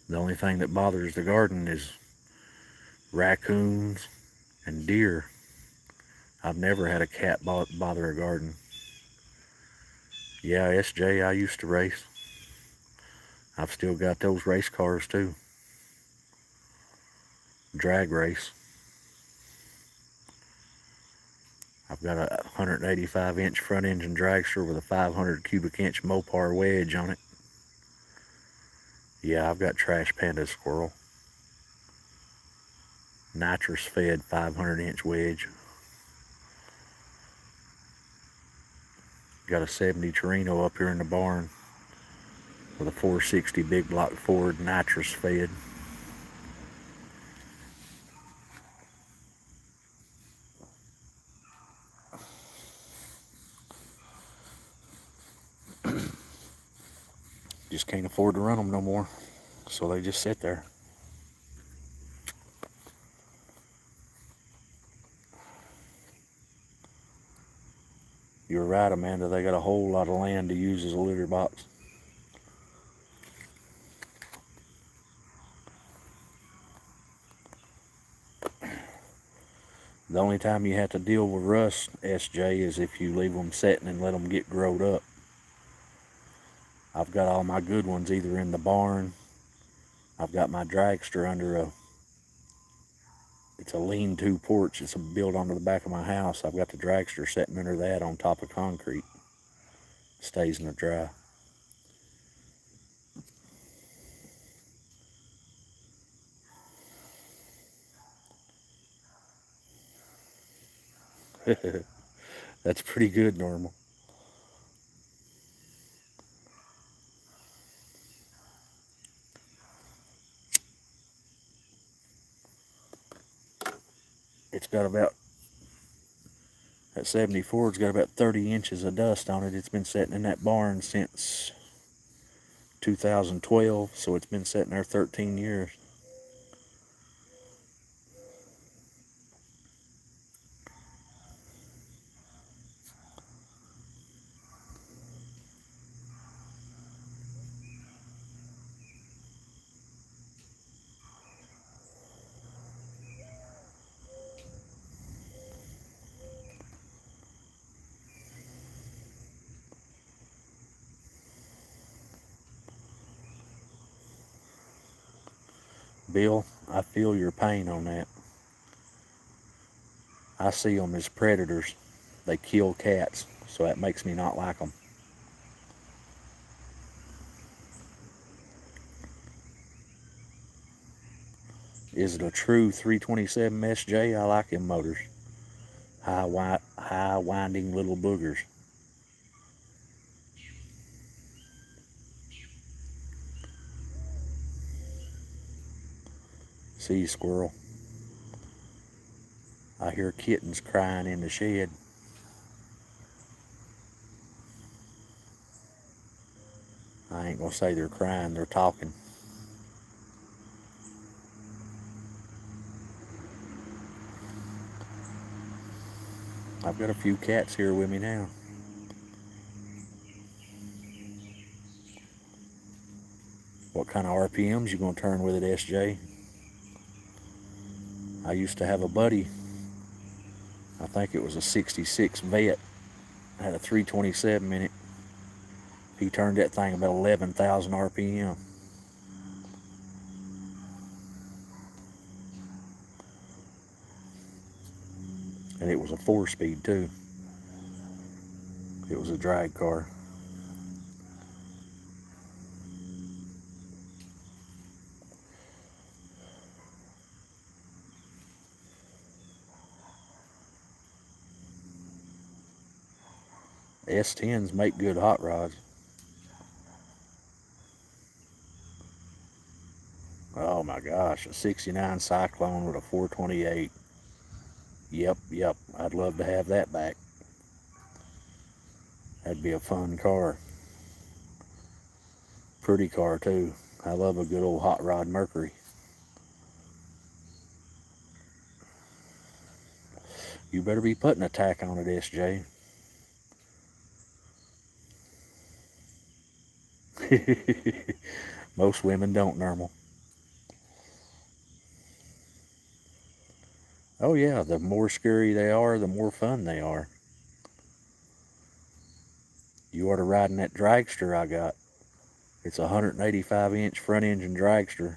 [SPEAKER 1] The only thing that bothers the garden is raccoons and deer. I've never had a cat bother a garden. Yeah, SJ, I used to race. I've still got those race cars too. Drag race. I've got a 185-inch front engine dragster with a 500 cubic inch Mopar wedge on it. Yeah, I've got Trash Panda Squirrel. Nitrous fed 500-inch wedge. Got a 70 Torino up here in the barn with a 460 big block Ford nitrous fed. Just can't afford to run them no more, so they just sit there. You're right, Amanda, they got a whole lot of land to use as a litter box. The only time you have to deal with rust, SJ, is if you leave them setting and let them get growed up. I've got all my good ones either in the barn. I've got my dragster under it's a lean-to porch. It's built onto the back of my house. I've got the dragster sitting under that on top of concrete. Stays in the dry. That's pretty good, Normal. It's got about, that 74's got about 30 inches of dust on it. It's been sitting in that barn since 2012, so it's been sitting there 13 years. Bill, I feel your pain on that. I see them as predators. They kill cats, so that makes me not like them. Is it a true 327 SJ? I like them motors. High winding little boogers. See you, squirrel. I hear kittens crying in the shed. I ain't gonna say they're crying, they're talking. I've got a few cats here with me now. What kind of RPMs you gonna turn with it, SJ? I used to have a buddy, I think it was a 66 Vet, had a 327 in it. He turned that thing about 11,000 RPM. And it was a 4-speed too. It was a drag car. S10s make good hot rods. Oh my gosh, a 69 Cyclone with a 428. Yep, I'd love to have that back. That'd be a fun car. Pretty car too. I love a good old hot rod Mercury. You better be putting a tack on it, SJ. Most women don't, normal. Oh yeah, the more scary they are, the more fun they are. You ought to ride in that dragster I got. It's a 185-inch front engine dragster.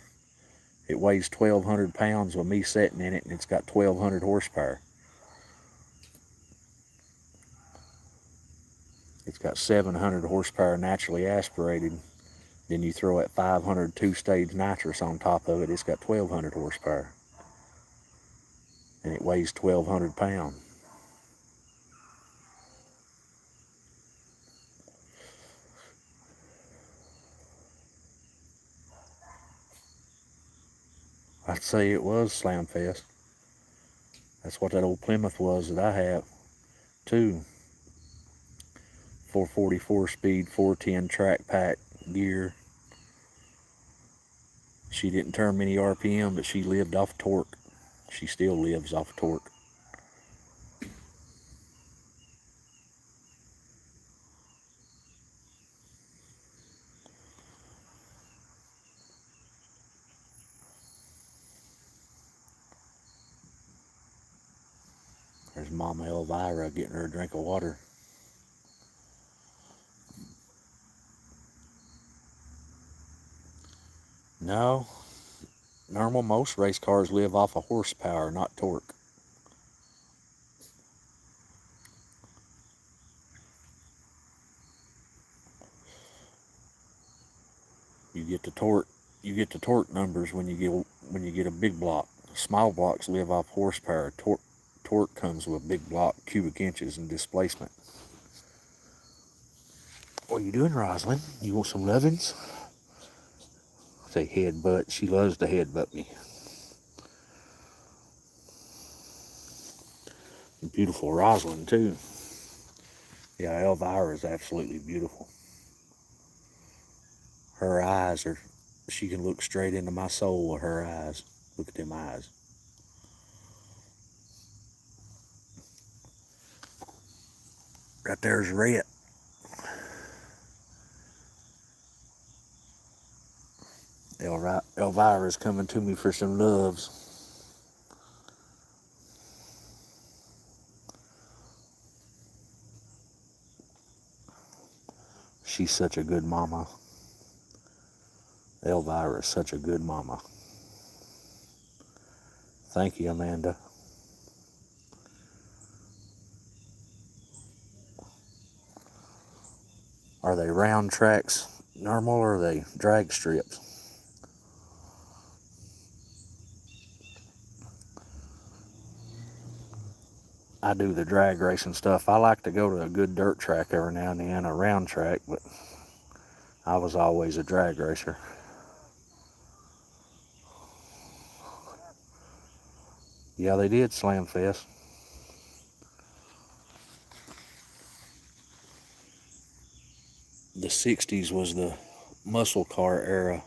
[SPEAKER 1] It weighs 1,200 pounds with me sitting in it, and it's got 1,200 horsepower. It's got 700 horsepower naturally aspirated. Then you throw that 500 two-stage nitrous on top of it, it's got 1,200 horsepower. And it weighs 1,200 pounds. I'd say it was Slam Fest. That's what that old Plymouth was that I have, too. 444 speed, 410 track pack gear. She didn't turn many RPM, but she lived off torque. She still lives off torque. There's Mama Elvira getting her a drink of water. No, normal, most race cars live off of horsepower, not torque. You get the torque numbers when you get a big block. Small blocks live off horsepower. Torque comes with a big block, cubic inches, and displacement. What are you doing, Rosalind? You want some lovin's? Say headbutt. She loves to headbutt me. Beautiful Rosalind too. Yeah, Elvira is absolutely beautiful. Her eyes are, she can look straight into my soul with her eyes. Look at them eyes. Right there's Rhett. Elvira's coming to me for some loves. She's such a good mama. Elvira is such a good mama. Thank you, Amanda. Are they round tracks normal, or are they drag strips? I do the drag racing stuff. I like to go to a good dirt track every now and then, a round track, but I was always a drag racer. Yeah, they did Slam Fest. The 60s was the muscle car era.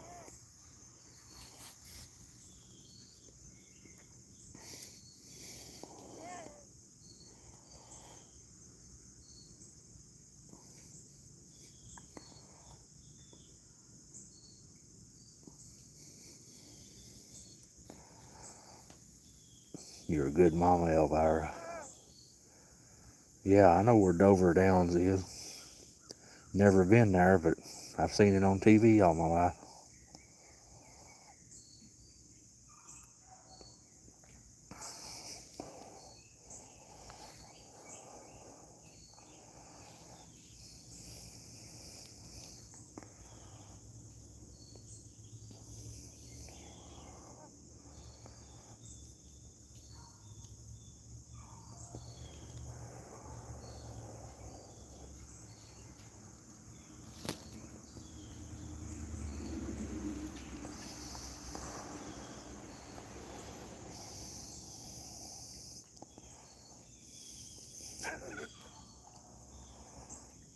[SPEAKER 1] You're a good mama, Elvira. Yeah, I know where Dover Downs is. Never been there, but I've seen it on TV all my life.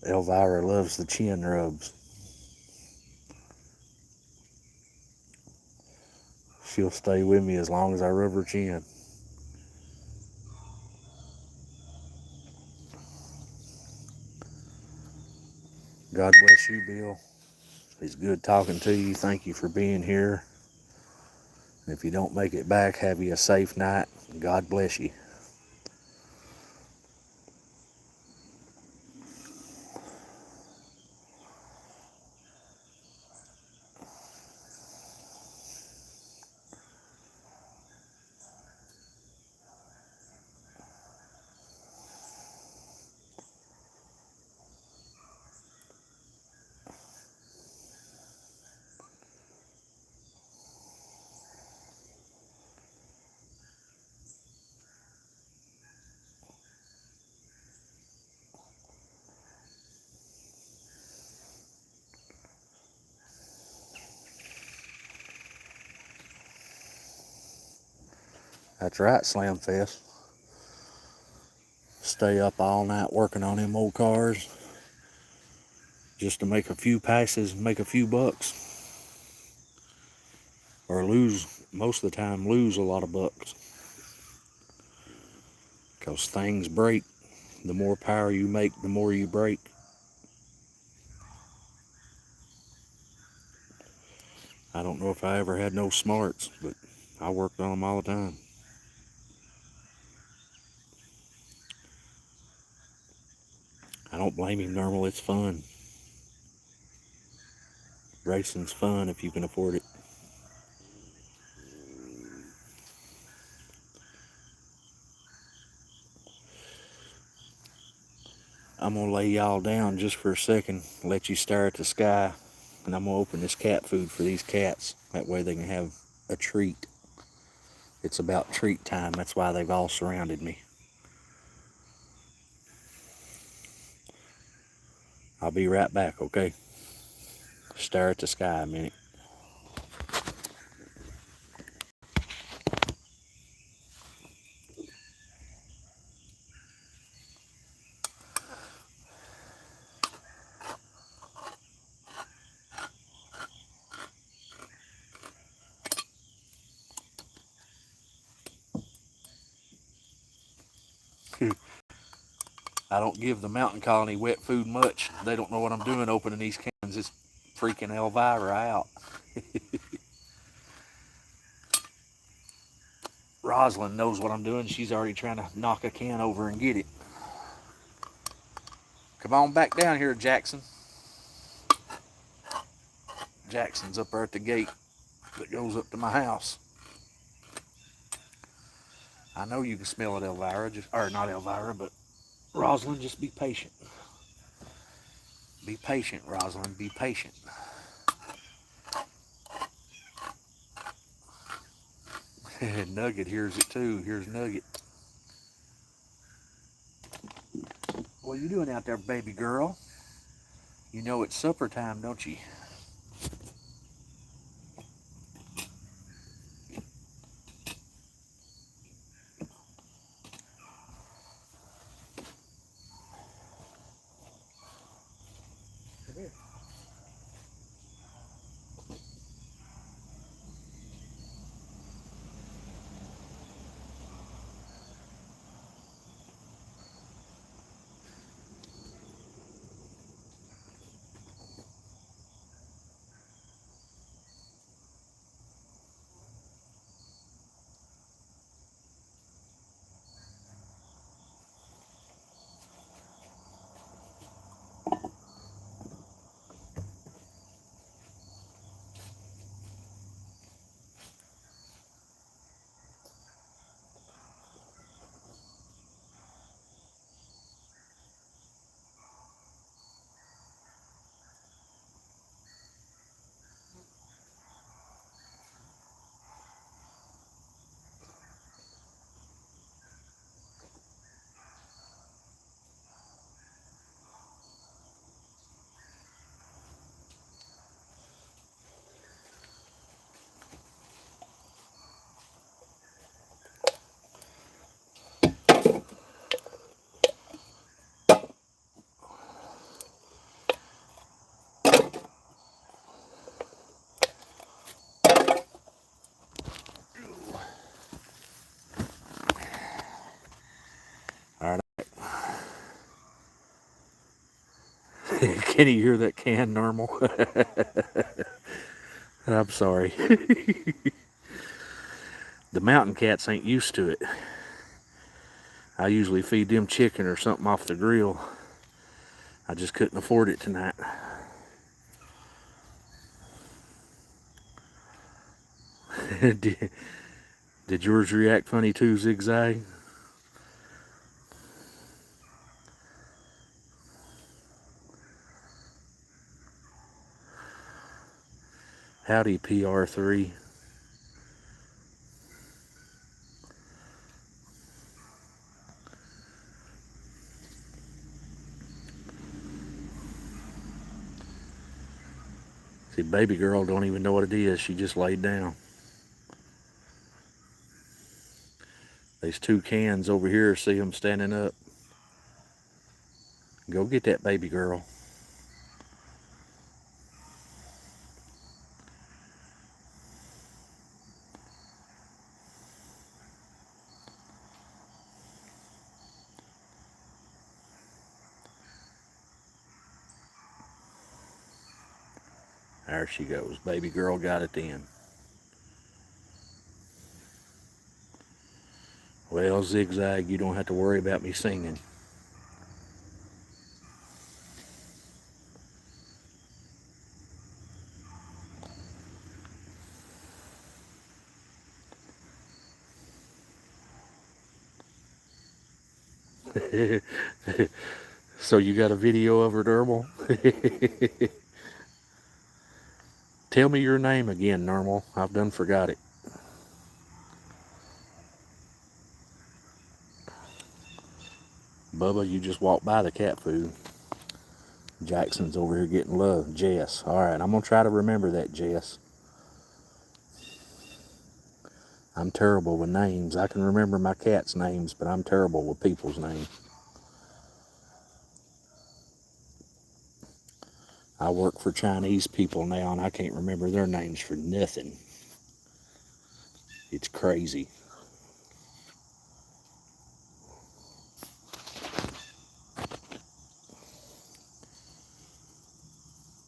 [SPEAKER 1] Elvira loves the chin rubs. She'll stay with me as long as I rub her chin. God bless you, Bill. It's good talking to you. Thank you for being here. And if you don't make it back, have you a safe night. God bless you. That's right, Slam Fest. Stay up all night working on them old cars just to make a few passes and make a few bucks. Or lose, most of the time, lose a lot of bucks. Because things break. The more power you make, the more you break. I don't know if I ever had no smarts, but I worked on them all the time. I don't blame him, Normal. It's fun. Racing's fun if you can afford it. I'm going to lay y'all down just for a second, let you stare at the sky, and I'm going to open this cat food for these cats. That way they can have a treat. It's about treat time. That's why they've all surrounded me. I'll be right back, okay? Stare at the sky a minute. I don't give the mountain colony wet food much. They don't know what I'm doing opening these cans. It's freaking Elvira out. Rosalind knows what I'm doing. She's already trying to knock a can over and get it. Come on back down here, Jackson. Jackson's up there at the gate that goes up to my house. I know you can smell it, Elvira. Or not Elvira, but Rosalind, just be patient. Be patient, Rosalind. Be patient. Nugget hears it too. Here's Nugget. What are you doing out there, baby girl? You know it's supper time, don't you? Come here. Can you hear that can, Normal? I'm sorry. The mountain cats ain't used to it. I usually feed them chicken or something off the grill. I just couldn't afford it tonight. Did yours react funny too, Zigzag? Howdy, PR3. See, baby girl don't even know what it is. She just laid down. There's two cans over here. See them standing up. Go get that baby girl. There she goes. Baby girl got it then. Well, Zigzag, you don't have to worry about me singing. So you got a video of her, Normal? Tell me your name again, Normal. I've done forgot it. Bubba, you just walked by the cat food. Jackson's over here getting love. Jess. All right, I'm going to try to remember that, Jess. I'm terrible with names. I can remember my cat's names, but I'm terrible with people's names. I work for Chinese people now, and I can't remember their names for nothing. It's crazy.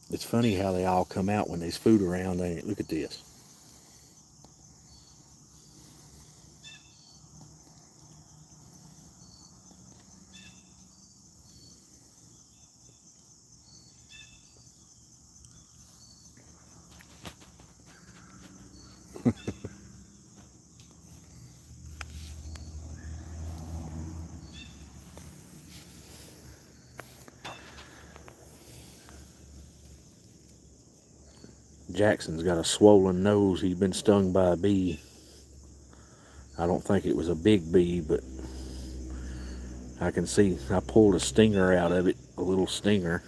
[SPEAKER 1] It's funny how they all come out when there's food around, ain't it? Look at this. Jackson's got a swollen nose. He's been stung by a bee. I don't think it was a big bee, but I can see I pulled a stinger out of it, a little stinger.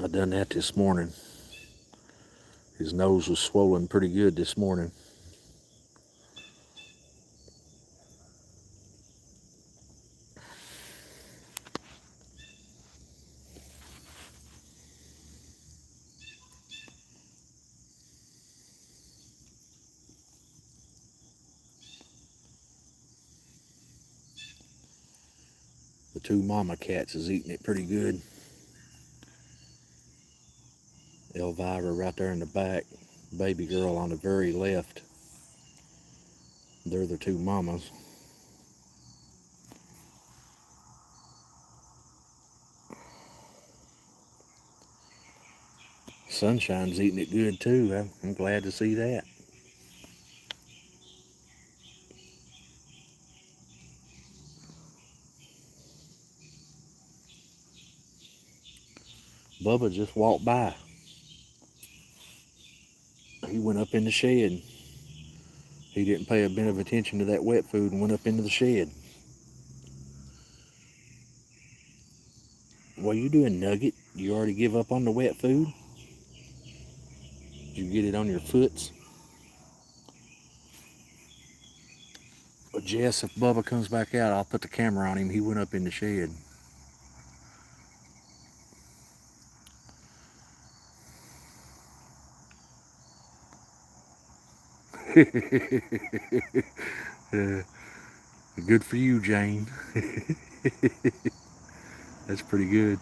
[SPEAKER 1] I done that this morning. His nose was swollen pretty good this morning. The two mama cats is eating it pretty good. Elvira right there in the back. Baby girl on the very left. They're the two mamas. Sunshine's eating it good too. I'm glad to see that. Bubba just walked by. He went up in the shed. He didn't pay a bit of attention to that wet food and went up into the shed. What are you doing, Nugget? You already give up on the wet food? Did you get it on your foots? But Jess, if Bubba comes back out, I'll put the camera on him. He went up in the shed. Good for you, Jane. That's pretty good.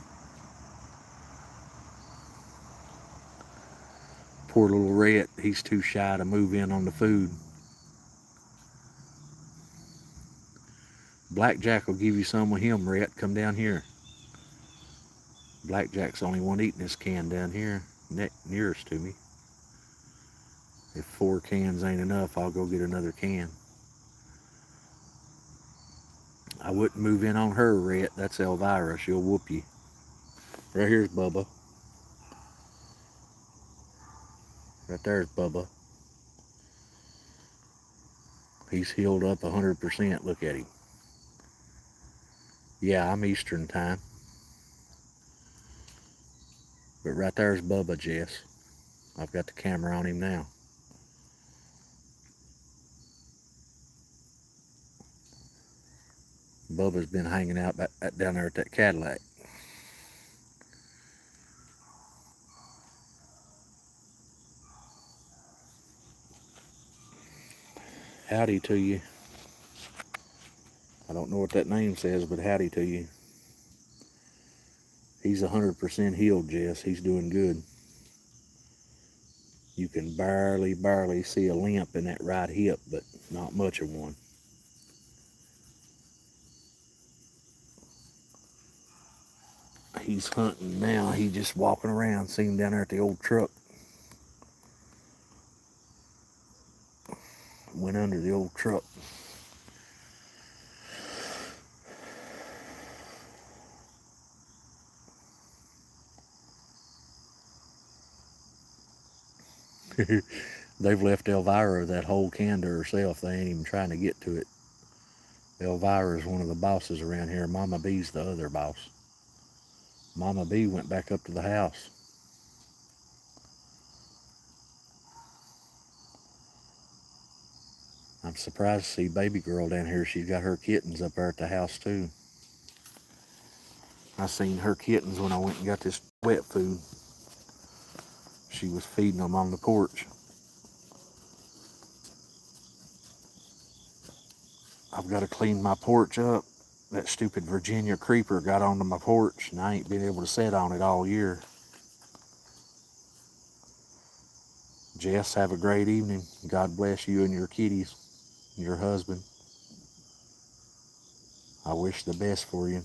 [SPEAKER 1] Poor little Rhett, he's too shy to move in on the food. Blackjack will give you some of him, Rhett. Come down here. Blackjack's the only one eating this can down here, nearest to me. If 4 cans ain't enough, I'll go get another can. I wouldn't move in on her, Rhett. That's Elvira. She'll whoop you. Right here's Bubba. Right there's Bubba. He's healed up 100%. Look at him. Yeah, I'm Eastern time. But right there's Bubba, Jess. I've got the camera on him now. Bubba's been hanging out down there at that Cadillac. Howdy to you. I don't know what that name says, but howdy to you. He's 100% healed, Jess. He's doing good. You can barely see a limp in that right hip, but not much of one. He's hunting now. He's just walking around. See him down there at the old truck. Went under the old truck. They've left Elvira that whole can to herself. They ain't even trying to get to it. Elvira is one of the bosses around here. Mama B's the other boss. Mama B went back up to the house. I'm surprised to see baby girl down here. She's got her kittens up there at the house too. I seen her kittens when I went and got this wet food. She was feeding them on the porch. I've got to clean my porch up. That stupid Virginia creeper got onto my porch and I ain't been able to sit on it all year. Jess, have a great evening. God bless you and your kitties, your husband. I wish the best for you.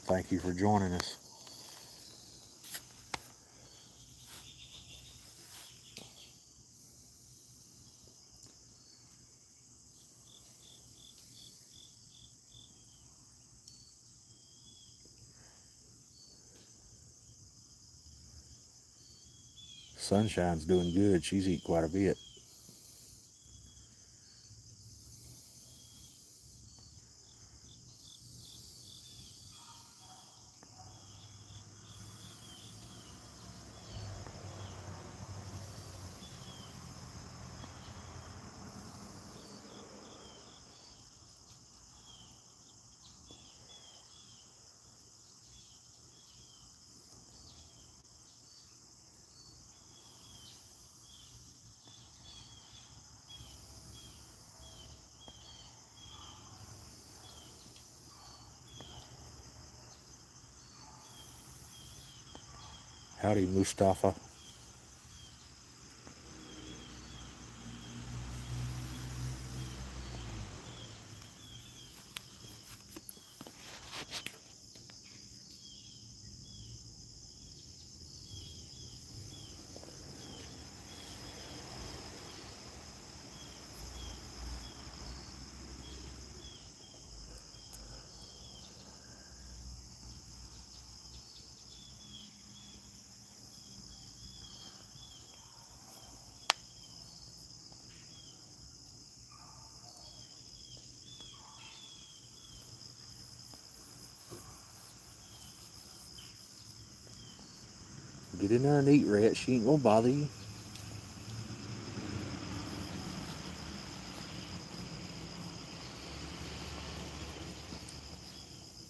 [SPEAKER 1] Thank you for joining us. Sunshine's doing good. She's eaten quite a bit. Howdy, Mustafa. Get in there and eat, Rhett. She ain't gonna bother you.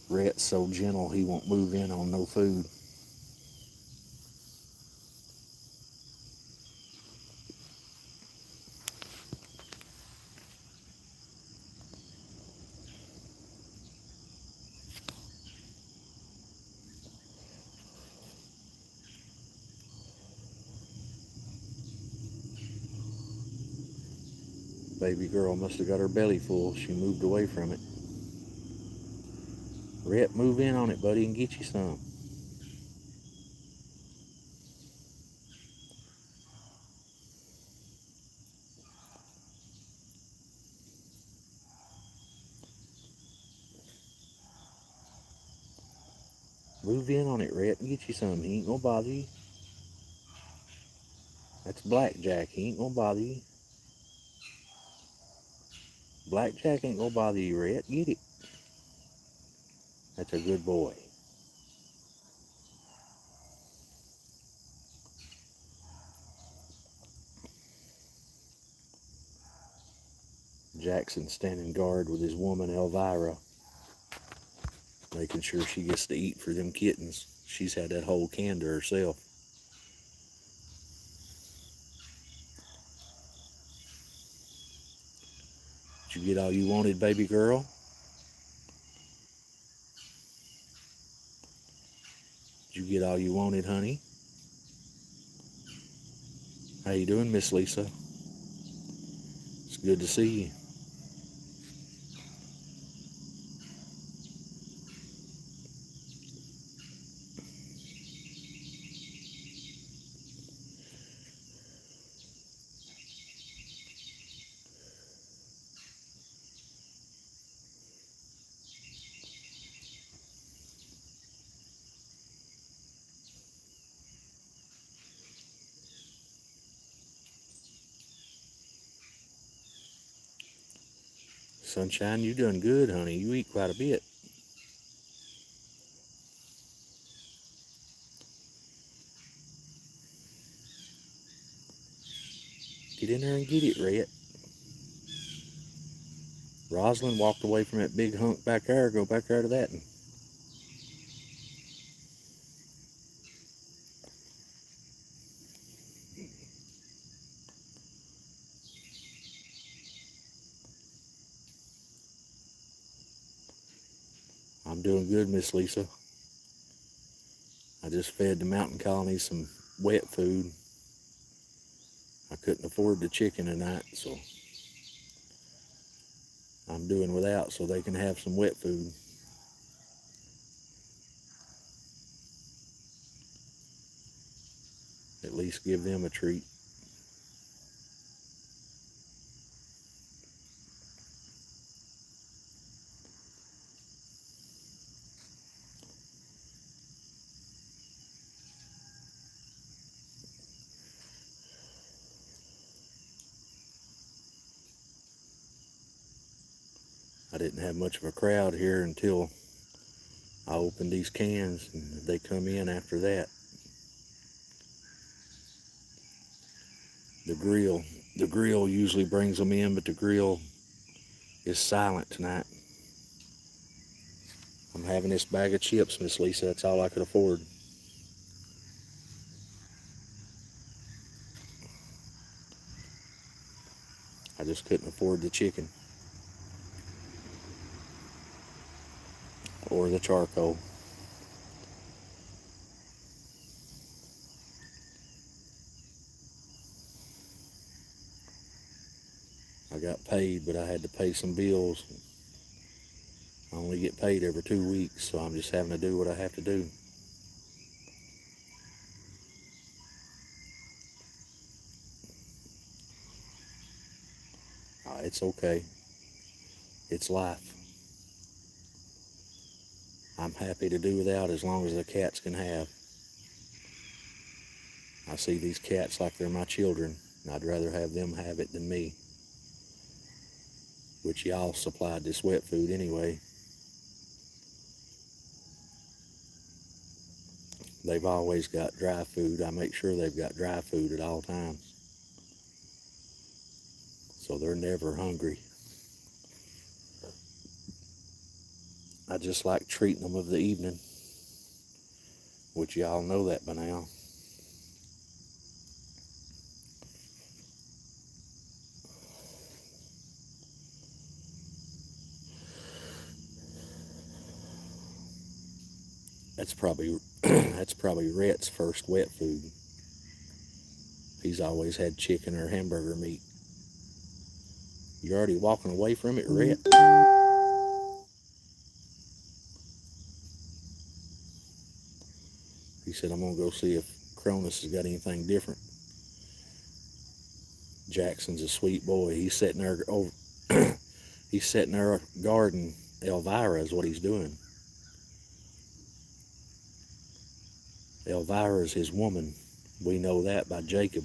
[SPEAKER 1] Rhett so gentle he won't move in on no food. Baby girl must have got her belly full. She moved away from it. Rhett, move in on it, buddy, and get you some. Move in on it, Rhett, and get you some. He ain't gonna bother you. That's Blackjack. He ain't gonna bother you. Blackjack ain't gonna bother you, Rhett. Get it. That's a good boy. Jackson's standing guard with his woman Elvira, making sure she gets to eat for them kittens. She's had that whole can to herself. Did you get all you wanted, baby girl? Did you get all you wanted, honey? How you doing, Miss Lisa? It's good to see you. Sunshine, you done good, honey. You eat quite a bit. Get in there and get it, Rhett. Rosalind walked away from that big hunk back there. Go back there to that one. I'm doing good, Miss Lisa. I just fed the mountain colony some wet food. I couldn't afford the chicken tonight, so I'm doing without so they can have some wet food. At least give them a treat. I didn't have much of a crowd here until I opened these cans, and they come in after that. The grill usually brings them in, but the grill is silent tonight. I'm having this bag of chips, Miss Lisa. That's all I could afford. I just couldn't afford the chicken or the charcoal. I got paid, but I had to pay some bills. I only get paid every 2 weeks, so I'm just having to do what I have to do. It's okay. It's life. I'm happy to do without as long as the cats can have. I see these cats like they're my children, and I'd rather have them have it than me. Which y'all supplied this wet food anyway. They've always got dry food. I make sure they've got dry food at all times, so they're never hungry. I just like treating them of the evening, which y'all know that by now. That's probably that's probably Rhett's first wet food. He's always had chicken or hamburger meat. You're already walking away from it, Rhett? He said, I'm going to go see if Cronus has got anything different. Jackson's a sweet boy. He's sitting there over, he's sitting there guarding Elvira is what he's doing. Elvira is his woman. We know that by Jacob.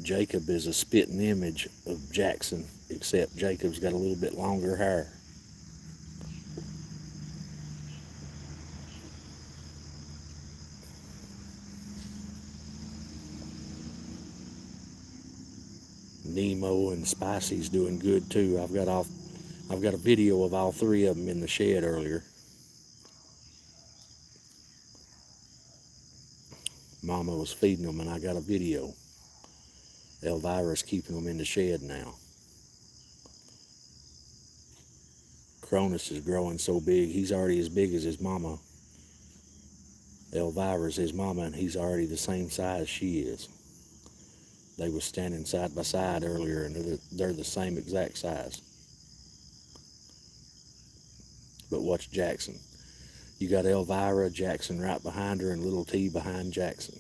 [SPEAKER 1] Jacob is a spitting image of Jackson, except Jacob's got a little bit longer hair. Nemo and Spicy's doing good too. I've got a video of all three of them in the shed earlier. Mama was feeding them and I got a video. Elvira's keeping them in the shed now. Cronus is growing so big, he's already as big as his mama. Elvira's his mama and he's already the same size she is. They were standing side by side earlier and they're the same exact size. But watch Jackson. You got Elvira, Jackson right behind her, and little T behind Jackson.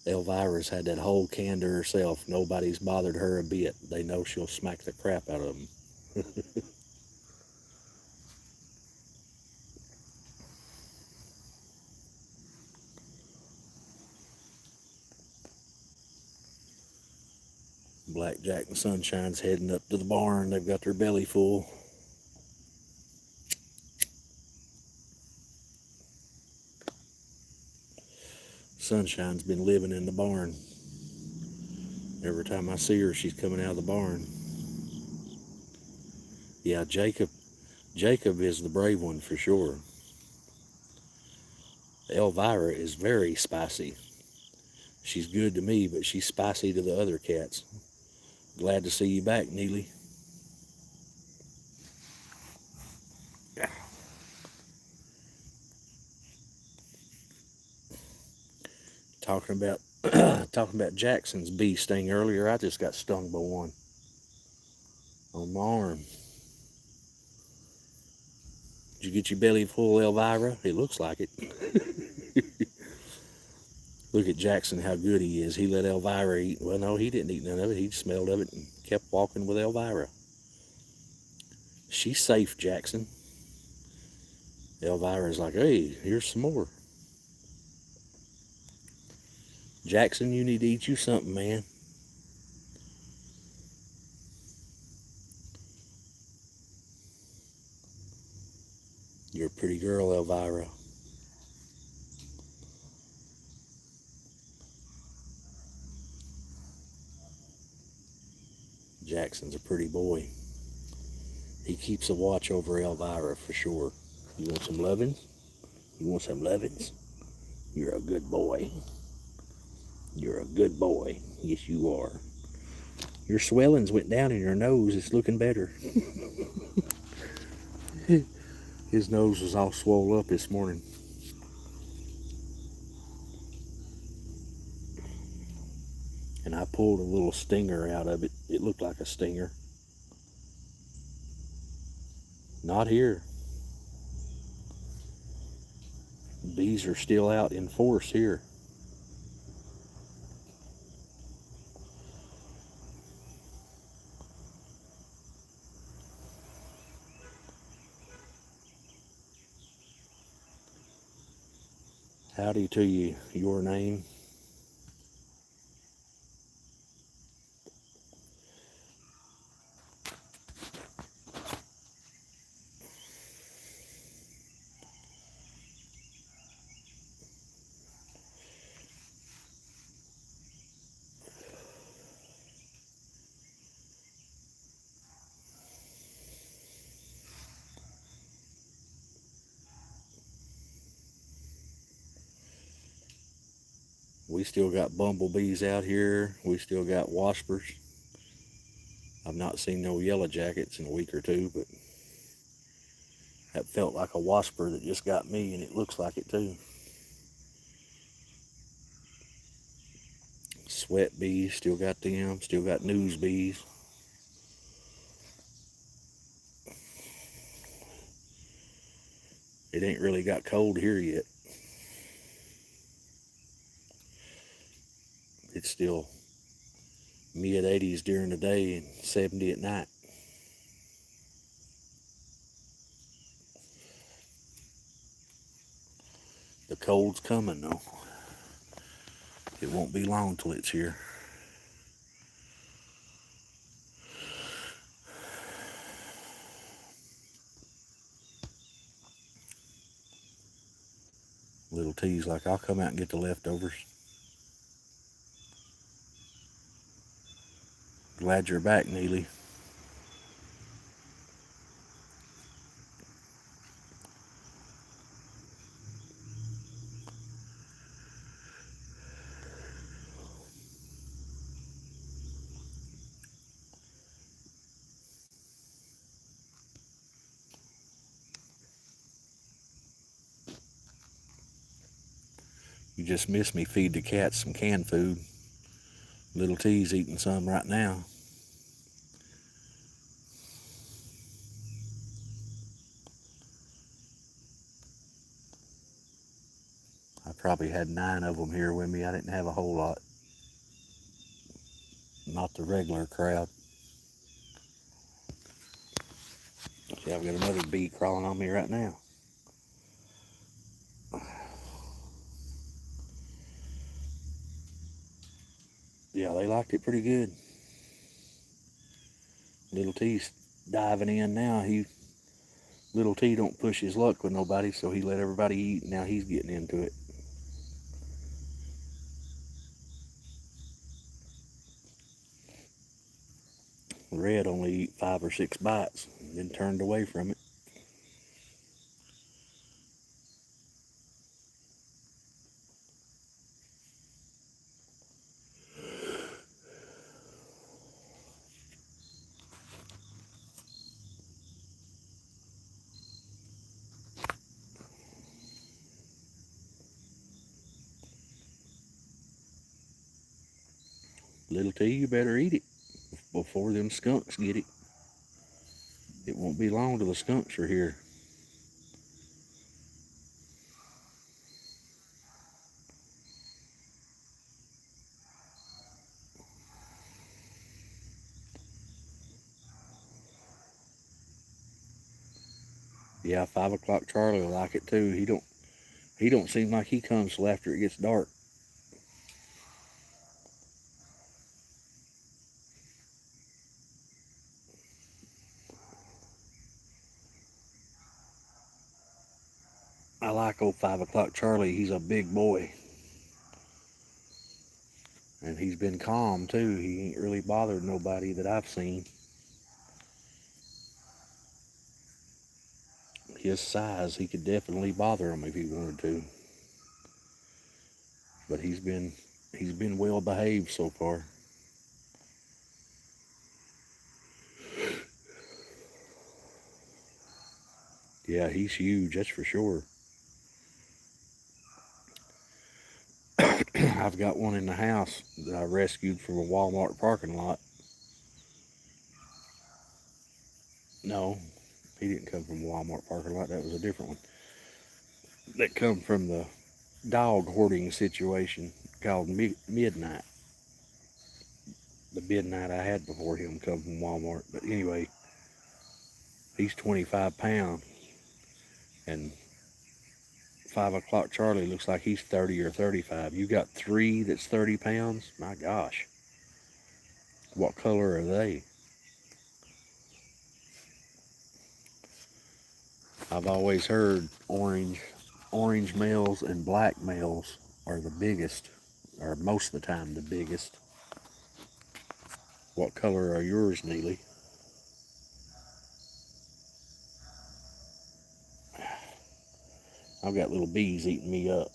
[SPEAKER 1] Elvira's had that whole can to herself. Nobody's bothered her a bit. They know she'll smack the crap out of them. Blackjack and Sunshine's heading up to the barn. They've got their belly full. Sunshine's been living in the barn. Every time I see her, she's coming out of the barn. Yeah, Jacob is the brave one for sure. Elvira is very spicy. She's good to me, but she's spicy to the other cats. Glad to see you back, Neely. Talking about Jackson's bee sting earlier, I just got stung by one on my arm. Did you get your belly full, Elvira? It looks like it. Look at Jackson, how good he is. He let Elvira eat. Well, no, he didn't eat none of it. He smelled of it and kept walking with Elvira. She's safe, Jackson. Elvira's like, hey, here's some more. Jackson, you need to eat you something, man. You're a pretty girl, Elvira. Jackson's a pretty boy. He keeps a watch over Elvira for sure. You want some lovins? You want some lovins? You're a good boy. You're a good boy. Yes, you are. Your swellings went down in your nose. It's looking better. His nose was all swole up this morning. And I pulled a little stinger out of it. It looked like a stinger. Not here. Bees are still out in force here. Howdy to you, your name. We still got bumblebees out here. We still got waspers. I've not seen no yellow jackets in a week or two, but that felt like a wasper that just got me, and it looks like it too. Sweat bees, still got them. Still got news bees. It ain't really got cold here yet. It's still mid 80s during the day and 70 at night. The cold's coming though. It won't be long till it's here. Little T's like, I'll come out and get the leftovers. Glad you're back, Neely. You just missed me feed the cats some canned food. Little T's eating some right now. I probably had 9 of them here with me. I didn't have a whole lot. Not the regular crowd. See, I've got another bee crawling on me right now. Yeah, they liked it pretty good. Little T's diving in now. Little T don't push his luck with nobody, so he let everybody eat. Now he's getting into it. Red only eat 5 or 6 bites, and then turned away from it. Little T, you better eat it before them skunks get it. It won't be long till the skunks are here. Yeah, 5 o'clock Charlie will like it too. He don't seem like he comes till after it gets dark. I like old 5 o'clock Charlie. He's a big boy. And he's been calm too. He ain't really bothered nobody that I've seen. His size, he could definitely bother him if he wanted to. But he's been well behaved so far. Yeah, he's huge, that's for sure. I've got one in the house that I rescued from a Walmart parking lot. No, he didn't come from a Walmart parking lot. That was a different one. That come from the dog hoarding situation called Midnight. The Midnight I had before him come from Walmart. But anyway, he's 25 pounds. And 5 o'clock Charlie looks like he's 30 or 35. You got 3 that's 30 pounds? My gosh. What color are they? I've always heard orange males and black males are the biggest, or most of the time the biggest. What color are yours, Neely? I've got little bees eating me up.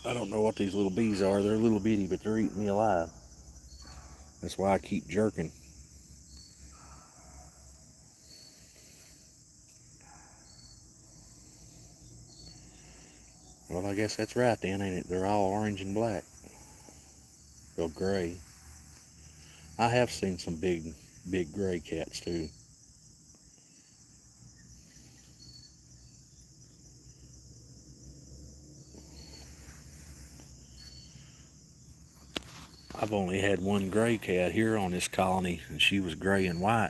[SPEAKER 1] I don't know what these little bees are. They're little bitty, but they're eating me alive. That's why I keep jerking. Well, I guess that's right then, ain't it? They're all orange and black. Well, gray. I have seen some big gray cats too. I've only had one gray cat here on this colony, and she was gray and white.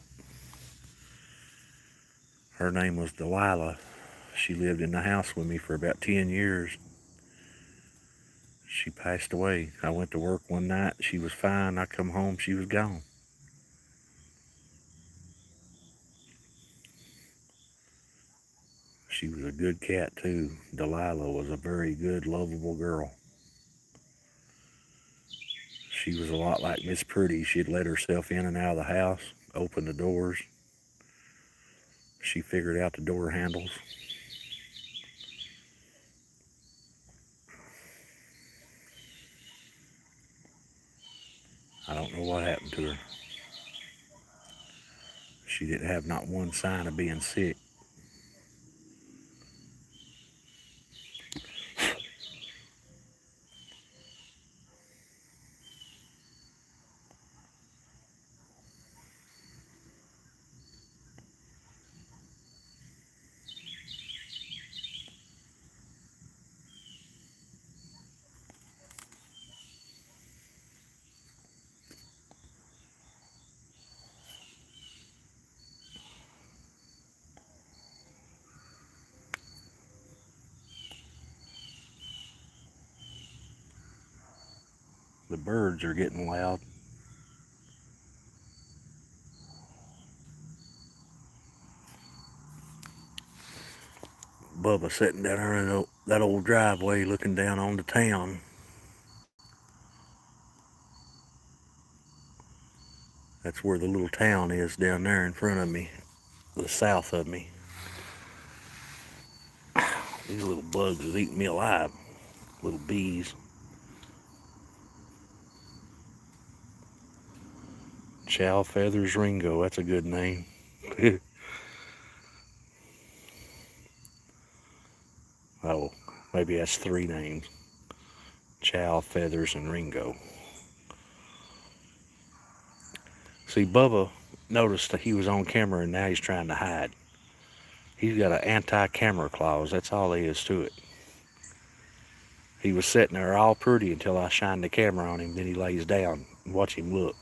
[SPEAKER 1] Her name was Delilah. She lived in the house with me for about 10 years. She passed away. I went to work one night. She was fine. I come home. She was gone. She was a good cat, too. Delilah was a very good, lovable girl. She was a lot like Miss Pretty. She'd let herself in and out of the house, open the doors. She figured out the door handles. I don't know what happened to her. She didn't have not one sign of being sick. The birds are getting loud. Bubba sitting down there in that old driveway looking down on the town. That's where the little town is down there in front of me, the south of me. These little bugs is eating me alive. Little bees. Chow Feathers Ringo, that's a good name. Oh, maybe that's 3 names. Chow, Feathers, and Ringo. See, Bubba noticed that he was on camera and now he's trying to hide. He's got an anti-camera clause, that's all there is to it. He was sitting there all pretty until I shined the camera on him, then he lays down and watch him look.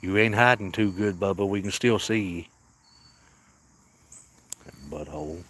[SPEAKER 1] You ain't hiding too good, Bubba, we can still see you. That butthole.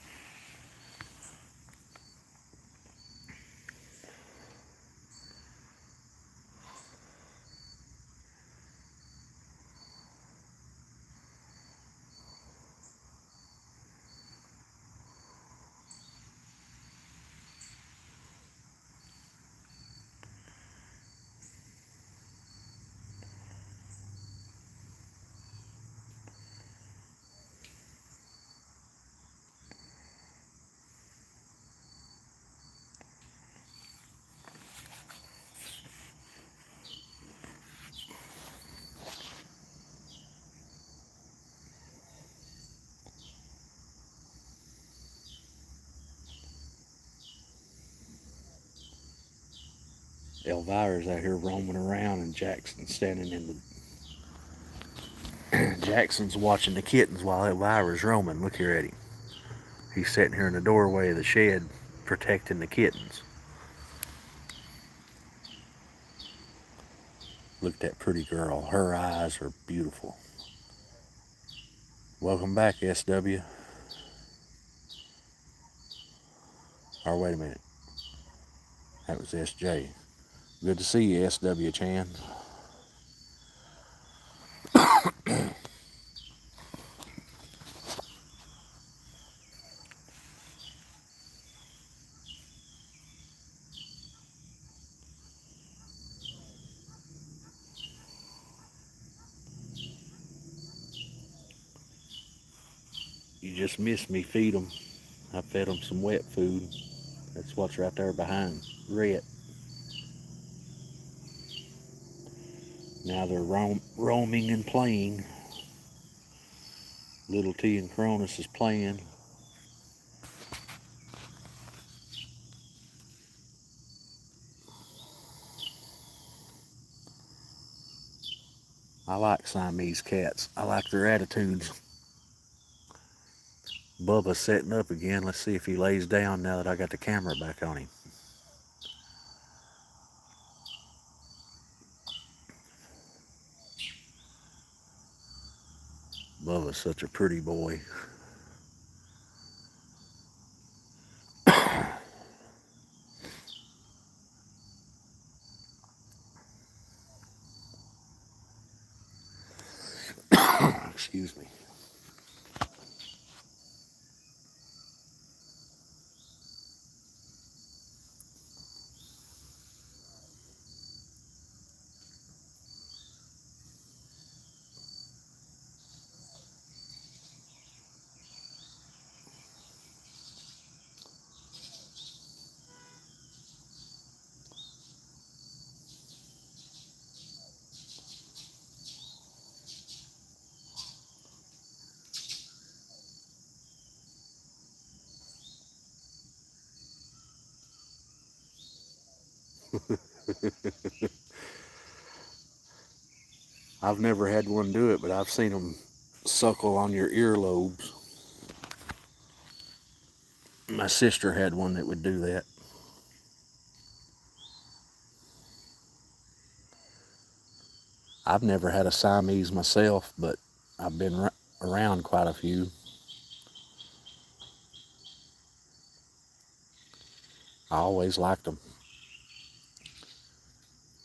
[SPEAKER 1] Elvira's out here roaming around and Jackson's standing in the... Jackson's watching the kittens while Elvira's roaming. Look here at him. He's sitting here in the doorway of the shed protecting the kittens. Look at that pretty girl. Her eyes are beautiful. Welcome back, SW. Or wait a minute. That was SJ. Good to see you, SW Chan. You just missed me feed them. I fed them some wet food. That's what's right there behind Rhett. Now they're roaming and playing. Little T and Cronus is playing. I like Siamese cats. I like their attitudes. Bubba's setting up again. Let's see if he lays down now that I got the camera back on him. Bubba's such a pretty boy. Excuse me. I've never had one do it, but I've seen them suckle on your earlobes. My sister had one that would do that. I've never had a Siamese myself, but I've been around quite a few. I always liked them.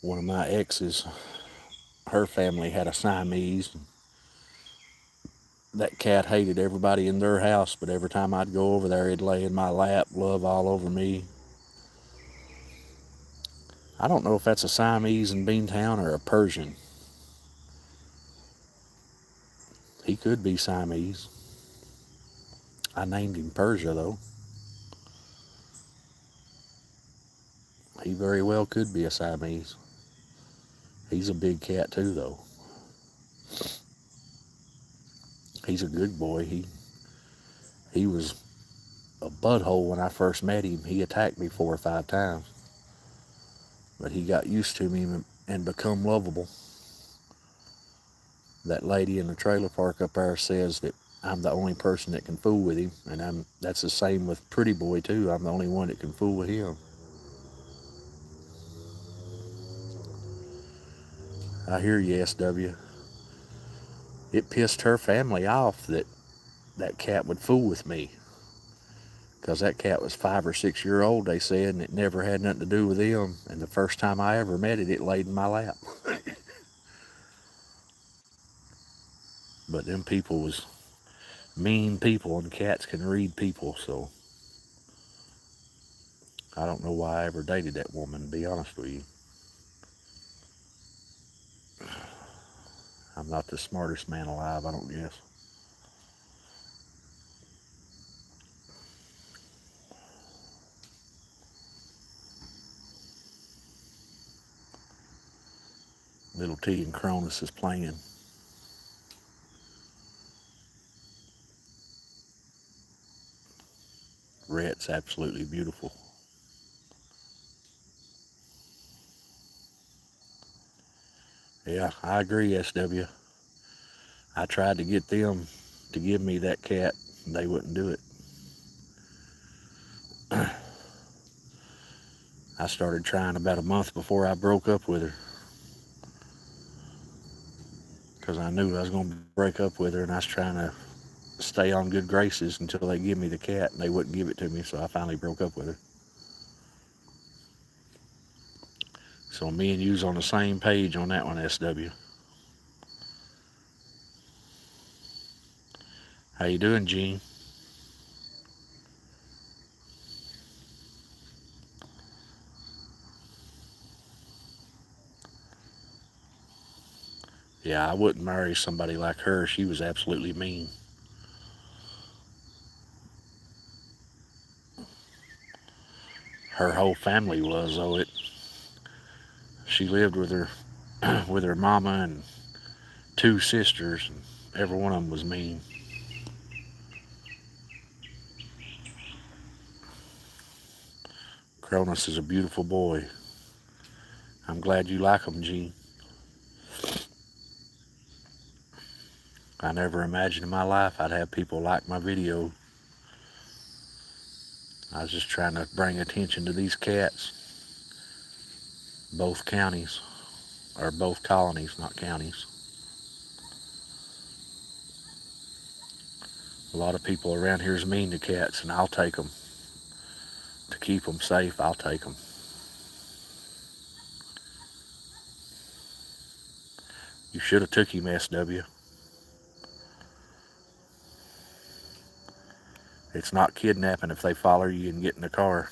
[SPEAKER 1] One of my exes, her family had a Siamese. That cat hated everybody in their house, but every time I'd go over there, it'd lay in my lap, love all over me. I don't know if that's a Siamese in Beantown or a Persian. He could be Siamese. I named him Persia, though. He very well could be a Siamese. He's a big cat, too, though. He's a good boy. He was a butthole when I first met him. He attacked me 4 or 5 times. But he got used to me and become lovable. That lady in the trailer park up there says that I'm the only person that can fool with him, and that's the same with Pretty Boy too. I'm the only one that can fool with him. I hear you, SW. It pissed her family off that that cat would fool with me, because that cat was 5 or 6 years old, they said, and it never had nothing to do with them. And the first time I ever met it, it laid in my lap. But them people was mean people, and cats can read people, so I don't know why I ever dated that woman, to be honest with you. I'm not the smartest man alive, I don't guess. Little T and Cronus is playing. Rhett's absolutely beautiful. Yeah, I agree, SW. I tried to get them to give me that cat, and they wouldn't do it. I started trying about a month before I broke up with her, because I knew I was going to break up with her, and I was trying to stay on good graces until they give me the cat, and they wouldn't give it to me, so I finally broke up with her. So me and you's on the same page on that one, SW. How you doing, Gene? Yeah, I wouldn't marry somebody like her. She was absolutely mean. Her whole family was, though. She lived with her with her mama and two sisters, and every one of them was mean. Cronus is a beautiful boy. I'm glad you like him, Gene. I never imagined in my life I'd have people like my video. I was just trying to bring attention to these cats. Both counties, or both colonies, not counties. A lot of people around here is mean to cats, and I'll take them. To keep them safe, I'll take them. You should have took him, SW. It's not kidnapping if they follow you and get in the car.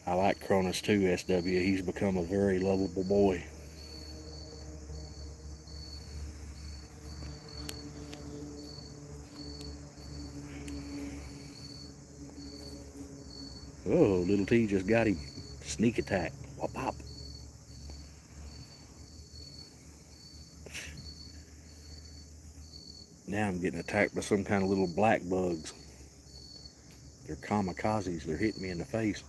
[SPEAKER 1] I like Cronus too, SW. He's become a very lovable boy. Oh, little T just got him. Sneak attack. Wop pop. Now I'm getting attacked by some kind of little black bugs. They're kamikazes. They're hitting me in the face.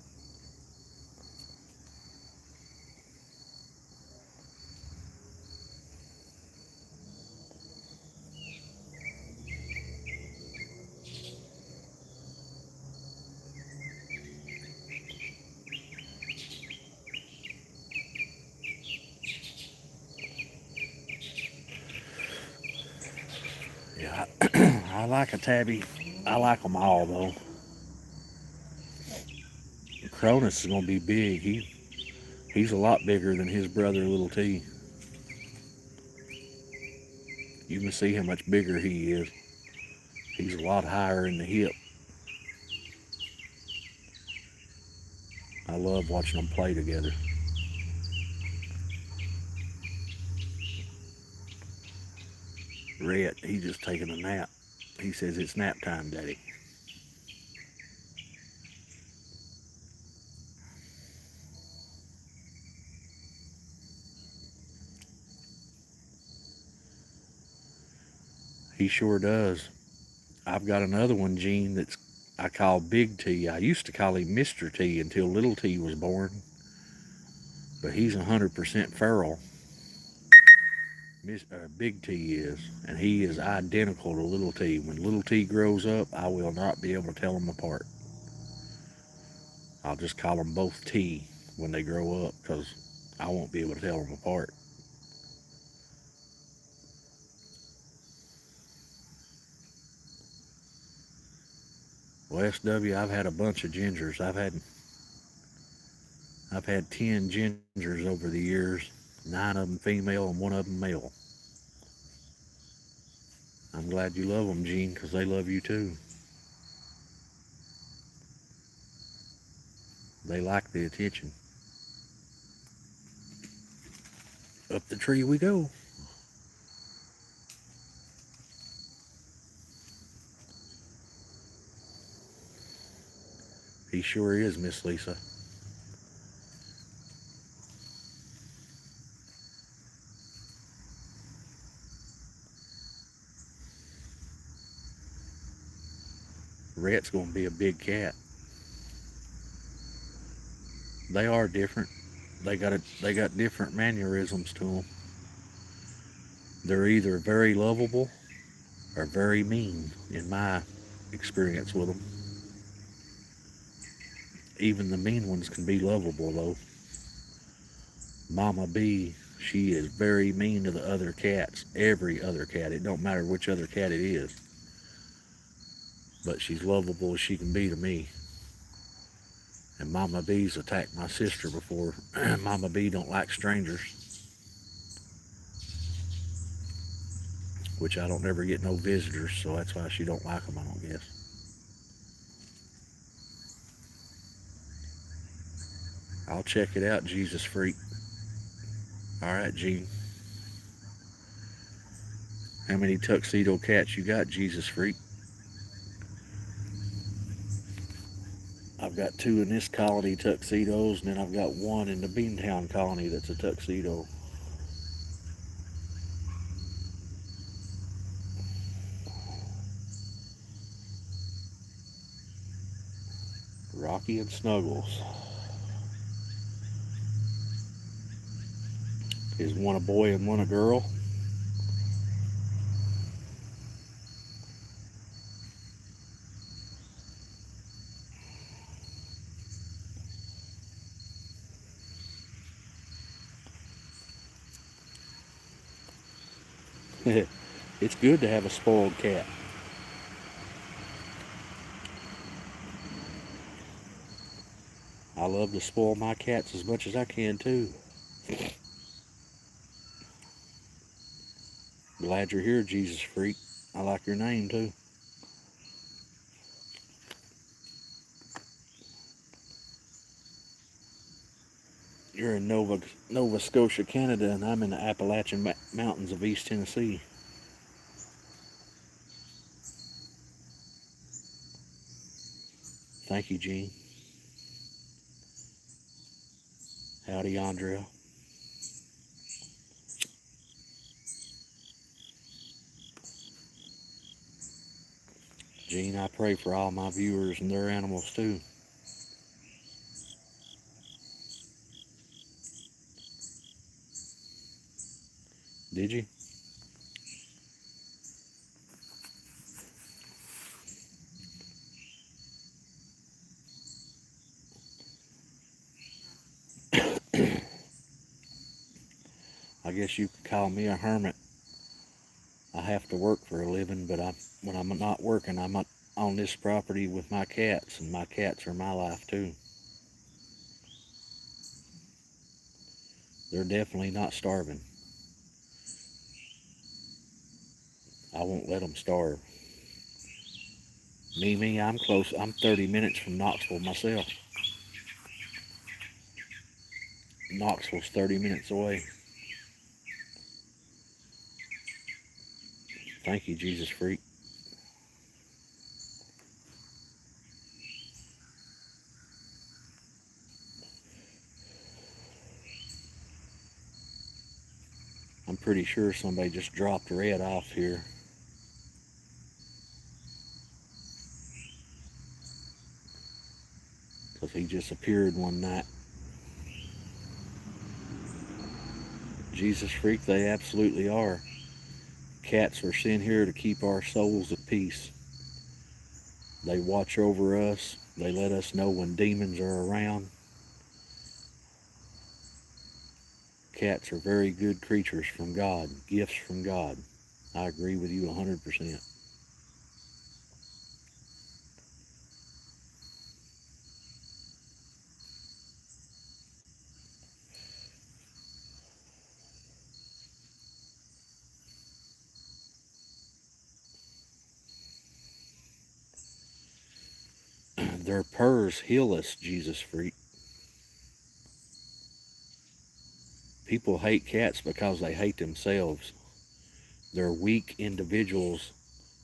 [SPEAKER 1] Yeah, I like a tabby. I like them all, though. Cronus is going to be big. He's a lot bigger than his brother, Little T. You can see how much bigger he is. He's a lot higher in the hip. I love watching them play together. Rhett, he's just taking a nap. He says it's nap time, Daddy. He sure does. I've got another one, Gene, that's I call Big T. I used to call him Mr. T until Little T was born. But he's 100% feral. Big T is. And he is identical to Little T. When Little T grows up, I will not be able to tell them apart. I'll just call them both T when they grow up, because I won't be able to tell them apart. Well, SW, I've had a bunch of gingers. I've had 10 gingers over the years, 9 of them female and 1 of them male. I'm glad you love them, Gene, because they love you too. They like the attention. Up the tree we go. He sure is, Miss Lisa. Rhett's gonna be a big cat. They are different. They got different mannerisms to them. They're either very lovable or very mean, in my experience with them. Even the mean ones can be lovable, though. Mama B, she is very mean to the other cats. Every other cat. It don't matter which other cat it is. But she's lovable as she can be to me. And Mama B's attacked my sister before. Mama B don't like strangers. Which I don't ever get no visitors, so that's why she don't like them, I don't guess. I'll check it out, Jesus Freak. All right, Gene. How many tuxedo cats you got, Jesus freak? I've got 2 in this colony tuxedos, and then I've got 1 in the Beantown colony that's a tuxedo. Rocky and Snuggles. Is one a boy and one a girl? It's good to have a spoiled cat. I love to spoil my cats as much as I can too. Glad you're here, Jesus freak. I like your name too. You're in Nova Scotia, Canada, and I'm in the Appalachian Mountains of East Tennessee. Thank you, Gene. Howdy, Andrea. Gene, I pray for all my viewers and their animals too. Did you? I guess you could call me a hermit. I have to work for a living, but when I'm not working, I'm on this property with my cats, and my cats are my life too. They're definitely not starving. I won't let them starve. Me, I'm close. I'm 30 minutes from Knoxville myself. Knoxville's 30 minutes away. Thank you, Jesus freak. I'm pretty sure somebody just dropped Red off here. Because he just appeared one night. Jesus freak, they absolutely are. Cats are sent here to keep our souls at peace. They watch over us. They let us know when demons are around. Cats are very good creatures from God, gifts from God. I agree with you 100%. Their purrs heal us, Jesus freak. People hate cats because they hate themselves. They're weak individuals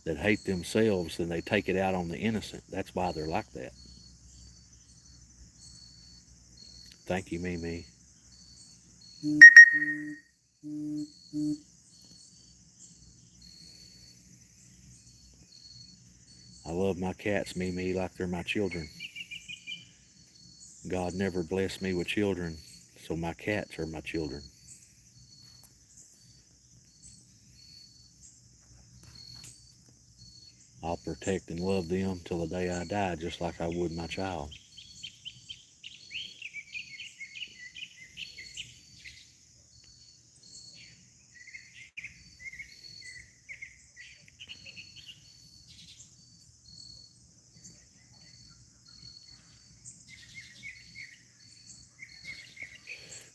[SPEAKER 1] that hate themselves, and they take it out on the innocent. That's why they're like that. Thank you, Mimi. I love my cats, Mimi, like they're my children. God never blessed me with children, so my cats are my children. I'll protect and love them till the day I die, just like I would my child.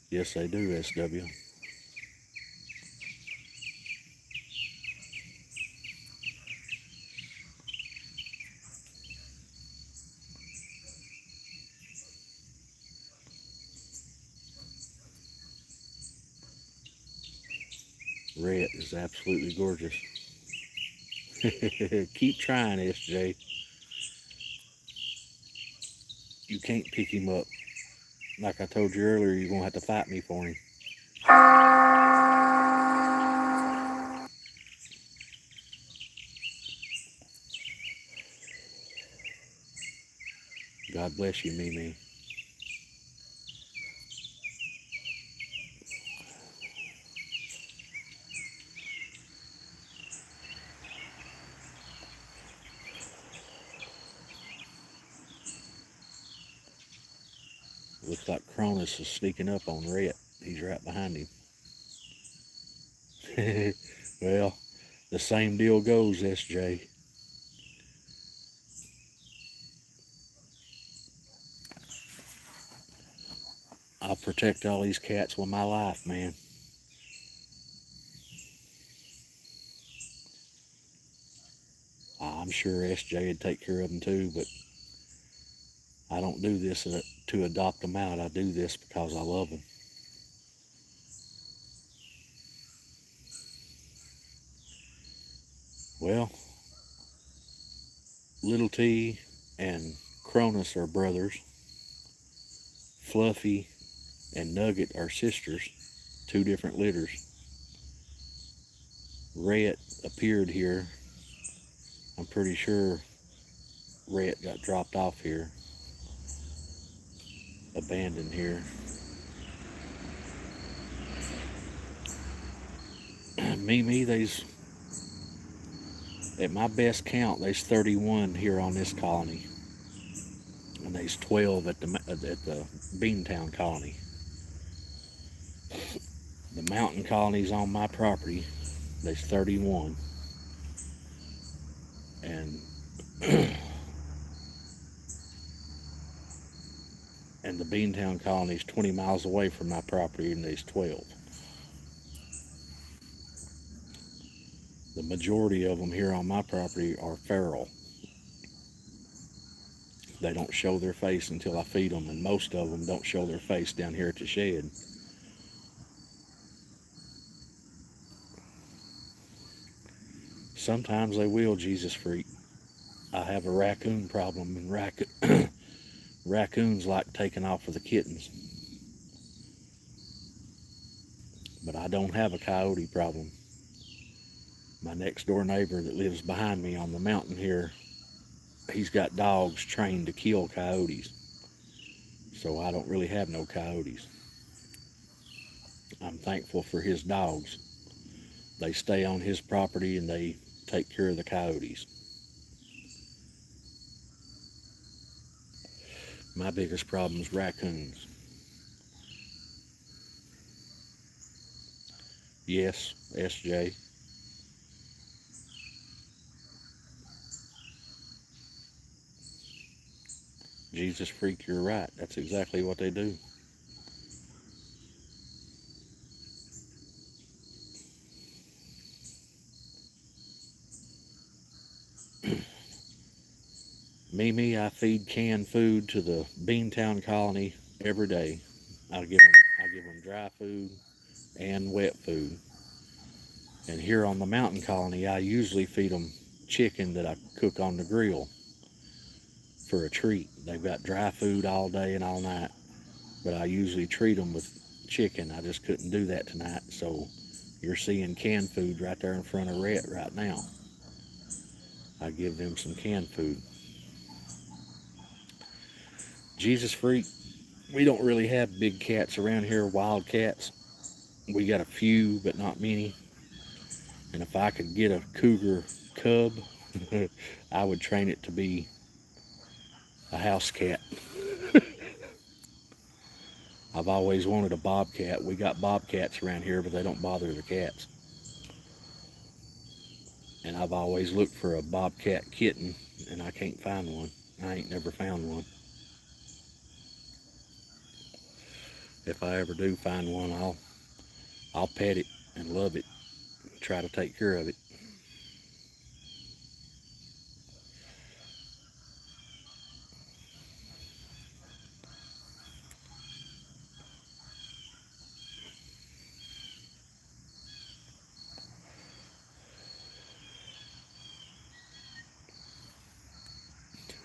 [SPEAKER 1] Yes, they do, SW. Rhett is absolutely gorgeous. Keep trying, SJ. You can't pick him up. Like I told you earlier, you're going to have to fight me for him. God bless you, Mimi. Looks like Cronus is sneaking up on Rhett. He's right behind him. Well, the same deal goes, SJ. I'll protect all these cats with my life, man. I'm sure SJ would take care of them too, but I don't do this to adopt them out. I do this because I love them. Well, Little T and Cronus are brothers. Fluffy and Nugget are sisters, two different litters. Rhett appeared here. I'm pretty sure Rhett got dropped off here, abandoned here. Mimi, at my best count, there's 31 here on this colony, and there's 12 at the Beantown colony. The mountain colony's on my property. There's 31, and and the Beantown colony's 20 miles away from my property, and there's 12. The majority of them here on my property are feral. They don't show their face until I feed them, and most of them don't show their face down here at the shed. Sometimes they will, Jesus freak. I have a raccoon problem, and raccoons like taking off with the kittens. But I don't have a coyote problem. My next door neighbor that lives behind me on the mountain here, he's got dogs trained to kill coyotes. So I don't really have no coyotes. I'm thankful for his dogs. They stay on his property and they take care of the coyotes. My biggest problem is raccoons. Yes, SJ. Jesus freak, you're right. That's exactly what they do. Mimi, I feed canned food to the Beantown colony every day. I give them dry food and wet food. And here on the mountain colony, I usually feed them chicken that I cook on the grill for a treat. They've got dry food all day and all night, but I usually treat them with chicken. I just couldn't do that tonight, so you're seeing canned food right there in front of Rhett right now. I give them some canned food. Jesus freak, we don't really have big cats around here, wild cats. We got a few, but not many. And if I could get a cougar cub, I would train it to be a house cat. I've always wanted a bobcat. We got bobcats around here, but they don't bother the cats. And I've always looked for a bobcat kitten, and I can't find one. I ain't never found one. If I ever do find one, I'll pet it and love it, try to take care of it.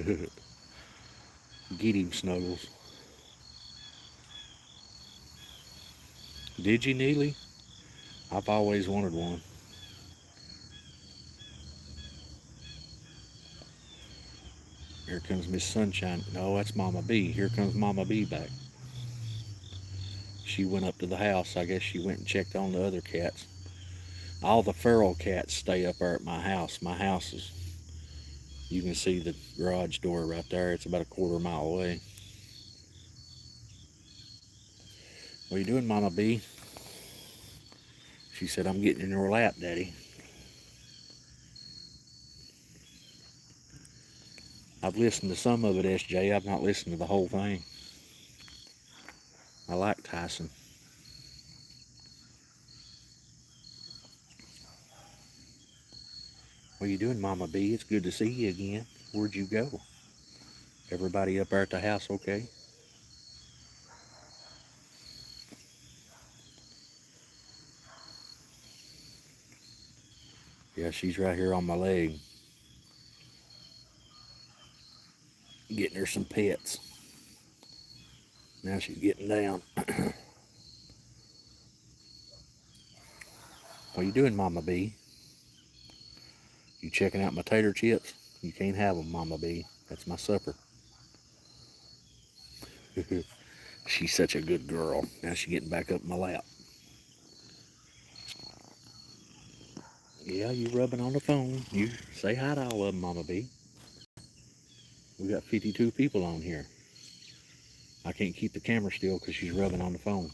[SPEAKER 1] Get him, Snuggles. Did you, Neely? I've always wanted one. Here comes Miss Sunshine. No, that's Mama B. Here comes Mama B back. She went up to the house. I guess she went and checked on the other cats. All the feral cats stay up there at my house. My house is, you can see the garage door right there. It's about a quarter-mile away. What are you doing, Mama B? She said, I'm getting in your lap, Daddy. I've listened to some of it, SJ. I've not listened to the whole thing. I like Tyson. What are you doing, Mama B? It's good to see you again. Where'd you go? Everybody up there at the house okay? Yeah, she's right here on my leg. Getting her some pets. Now she's getting down. What are you doing, Mama B? You checking out my tater chips? You can't have them, Mama B. That's my supper. She's such a good girl. Now she's getting back up in my lap. Yeah, you rubbing on the phone. You say hi to all of them, Mama B. We got 52 people on here. I can't keep the camera still because she's rubbing on the phone.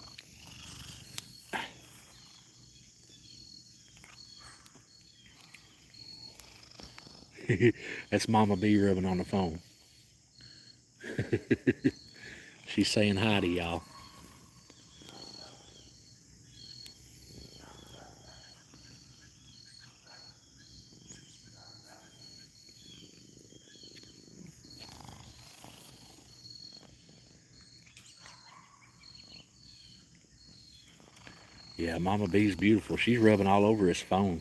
[SPEAKER 1] That's Mama B rubbing on the phone. She's saying hi to y'all. Yeah, Mama B's beautiful. She's rubbing all over his phone.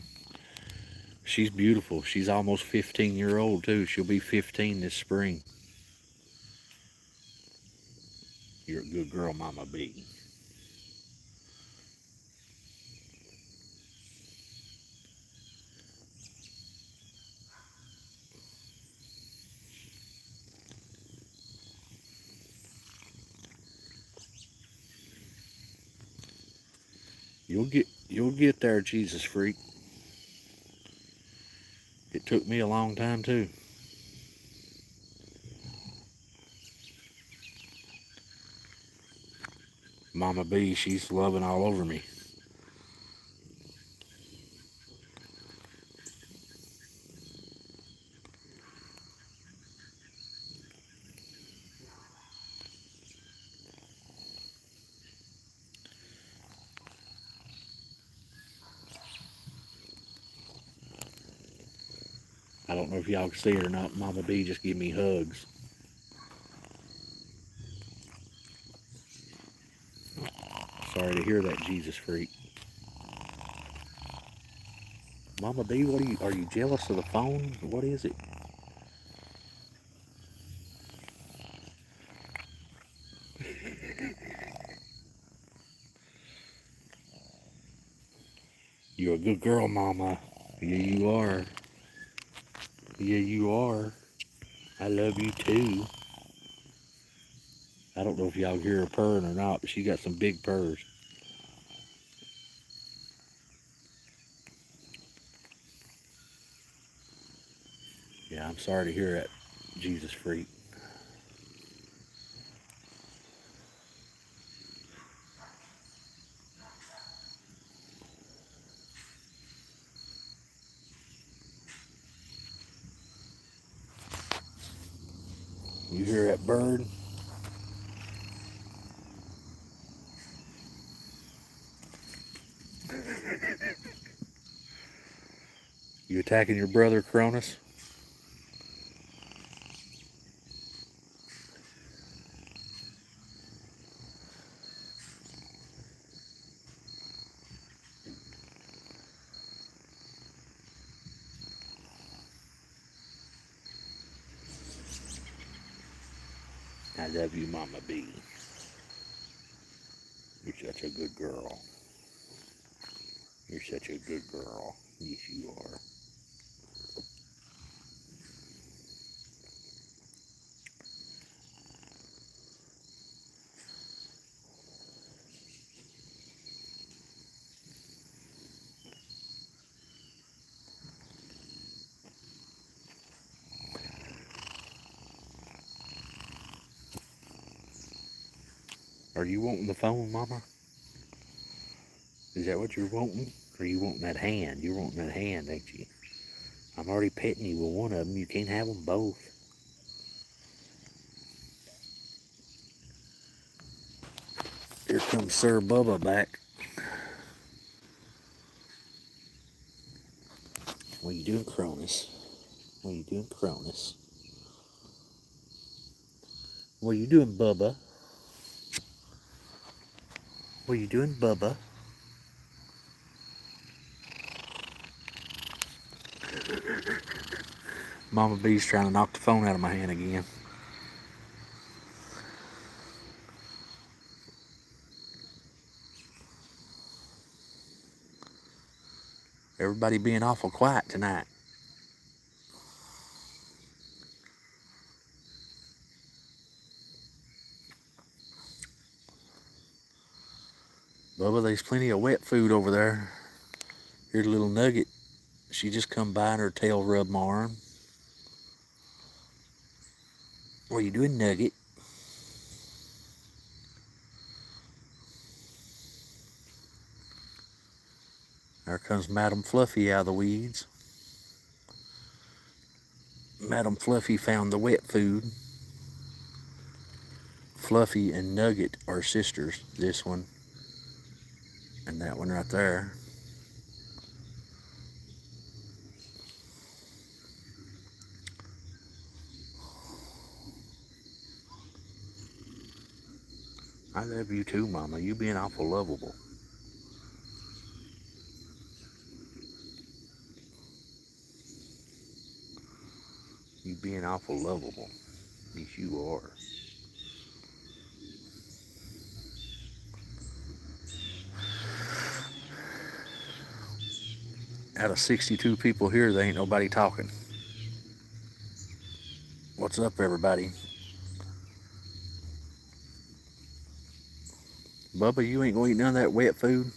[SPEAKER 1] She's beautiful. She's almost 15-year-old too. She'll be 15 this spring. You're a good girl, Mama B. You'll get there, Jesus freak. It took me a long time too. Mama B, she's loving all over me. I don't know if y'all can see it or not. Mama B just give me hugs. Sorry to hear that, Jesus freak. Mama B, are you jealous of the phone? What is it? You're a good girl, Mama. Yeah, you are. Yeah, you are. I love you too. I don't know if y'all hear her purring or not, but she got some big purrs. Yeah, I'm sorry to hear that, Jesus freak. You hear that bird? You attacking your brother, Cronus? I love you, Mama B. You're such a good girl. You're such a good girl. Yes, you are. Are you wanting the phone, Mama? Is that what you're wanting? Or are you wanting that hand? You're wanting that hand, ain't you? I'm already petting you with one of them. You can't have them both. Here comes Sir Bubba back. What are you doing, Cronus? What are you doing, Cronus? What are you doing, Bubba? What are you doing, Bubba? Mama B's trying to knock the phone out of my hand again. Everybody being awful quiet tonight. Bubba, there's plenty of wet food over there. Here's a little Nugget. She just come by and her tail rubbed my arm. What are you doing, Nugget? There comes Madam Fluffy out of the weeds. Madam Fluffy found the wet food. Fluffy and Nugget are sisters. This one and that one right there. I love you too, Mama. You being awful lovable. You being awful lovable. Yes, you are. Out of 62 people here, there ain't nobody talking. What's up, everybody? Bubba, you ain't gonna eat none of that wet food?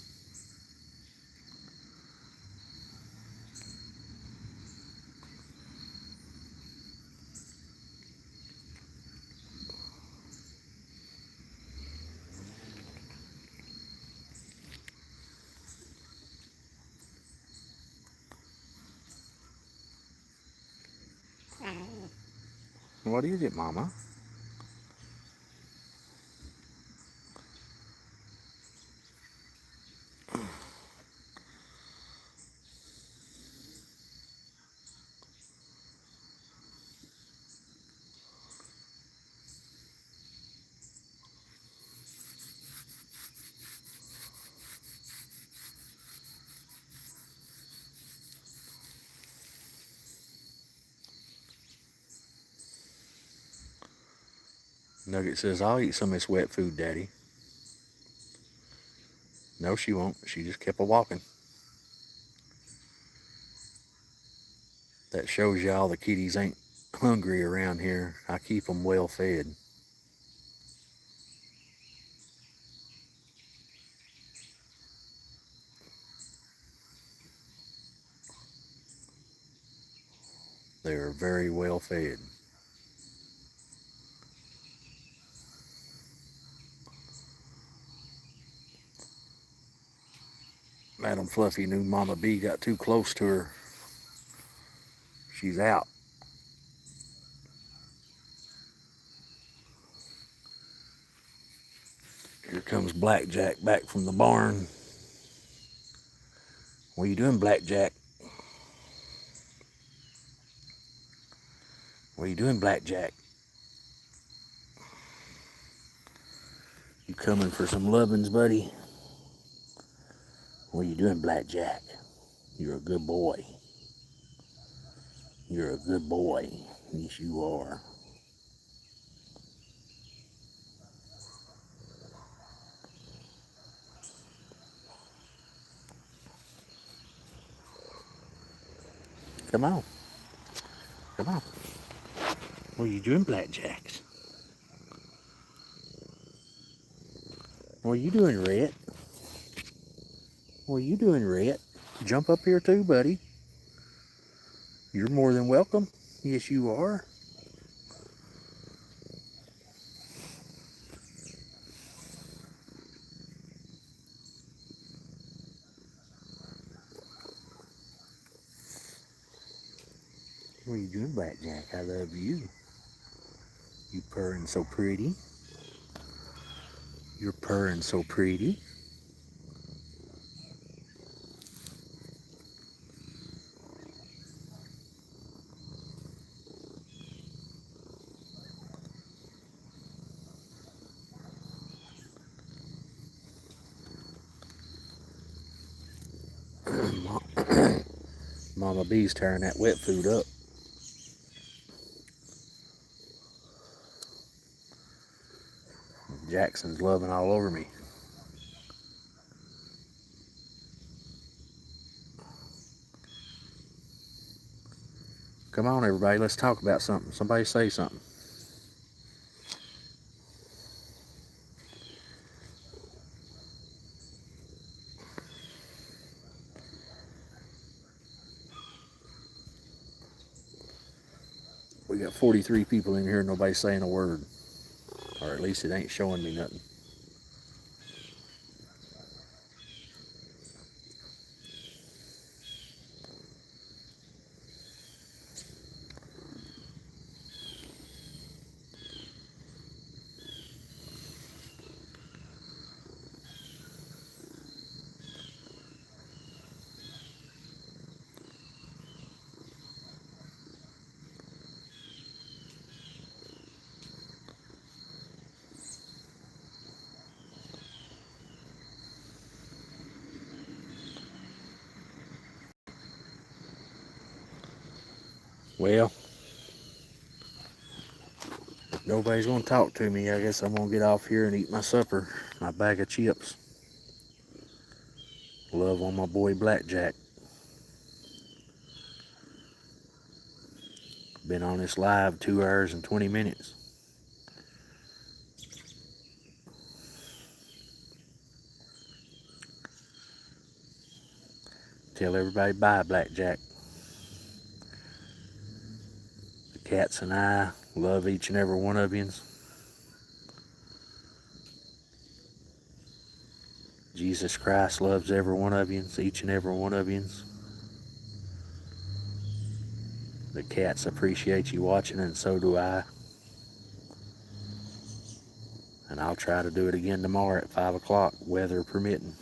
[SPEAKER 1] What is it, Mama? Nugget says, I'll eat some of this wet food, Daddy. No, she won't. She just kept a walking. That shows you all the kitties ain't hungry around here. I keep them well fed. They are very well fed. Madam Fluffy knew Mama B got too close to her. She's out. Here comes Blackjack back from the barn. What are you doing, Blackjack? What are you doing, Blackjack? You coming for some lovin's, buddy? What are you doing, Blackjack? You're a good boy. You're a good boy. Yes, you are. Come on. Come on. What are you doing, Blackjacks? What are you doing, Rhett? What are you doing, Rhett? Jump up here too, buddy. You're more than welcome. Yes, you are. What are you doing, Blackjack? I love you. You purring so pretty. You're purring so pretty. Mama B's tearing that wet food up. Jackson's loving all over me. Come on, everybody, let's talk about something. Somebody say something. We got 43 people in here, nobody's saying a word. Or at least it ain't showing me nothing. Well, if nobody's gonna talk to me, I guess I'm gonna get off here and eat my supper, my bag of chips. Love on my boy Blackjack. Been on this live 2 hours and 20 minutes. Tell everybody bye, Blackjack. The cats and I love each and every one of yous. Jesus Christ loves every one of yous, each and every one of yous. The cats appreciate you watching, and so do I. And I'll try to do it again tomorrow at 5 o'clock, weather permitting.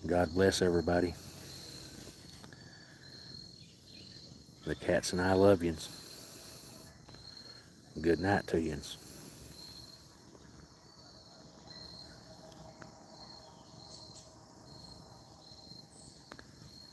[SPEAKER 1] God bless everybody. The cats and I love yous. Good night to yous.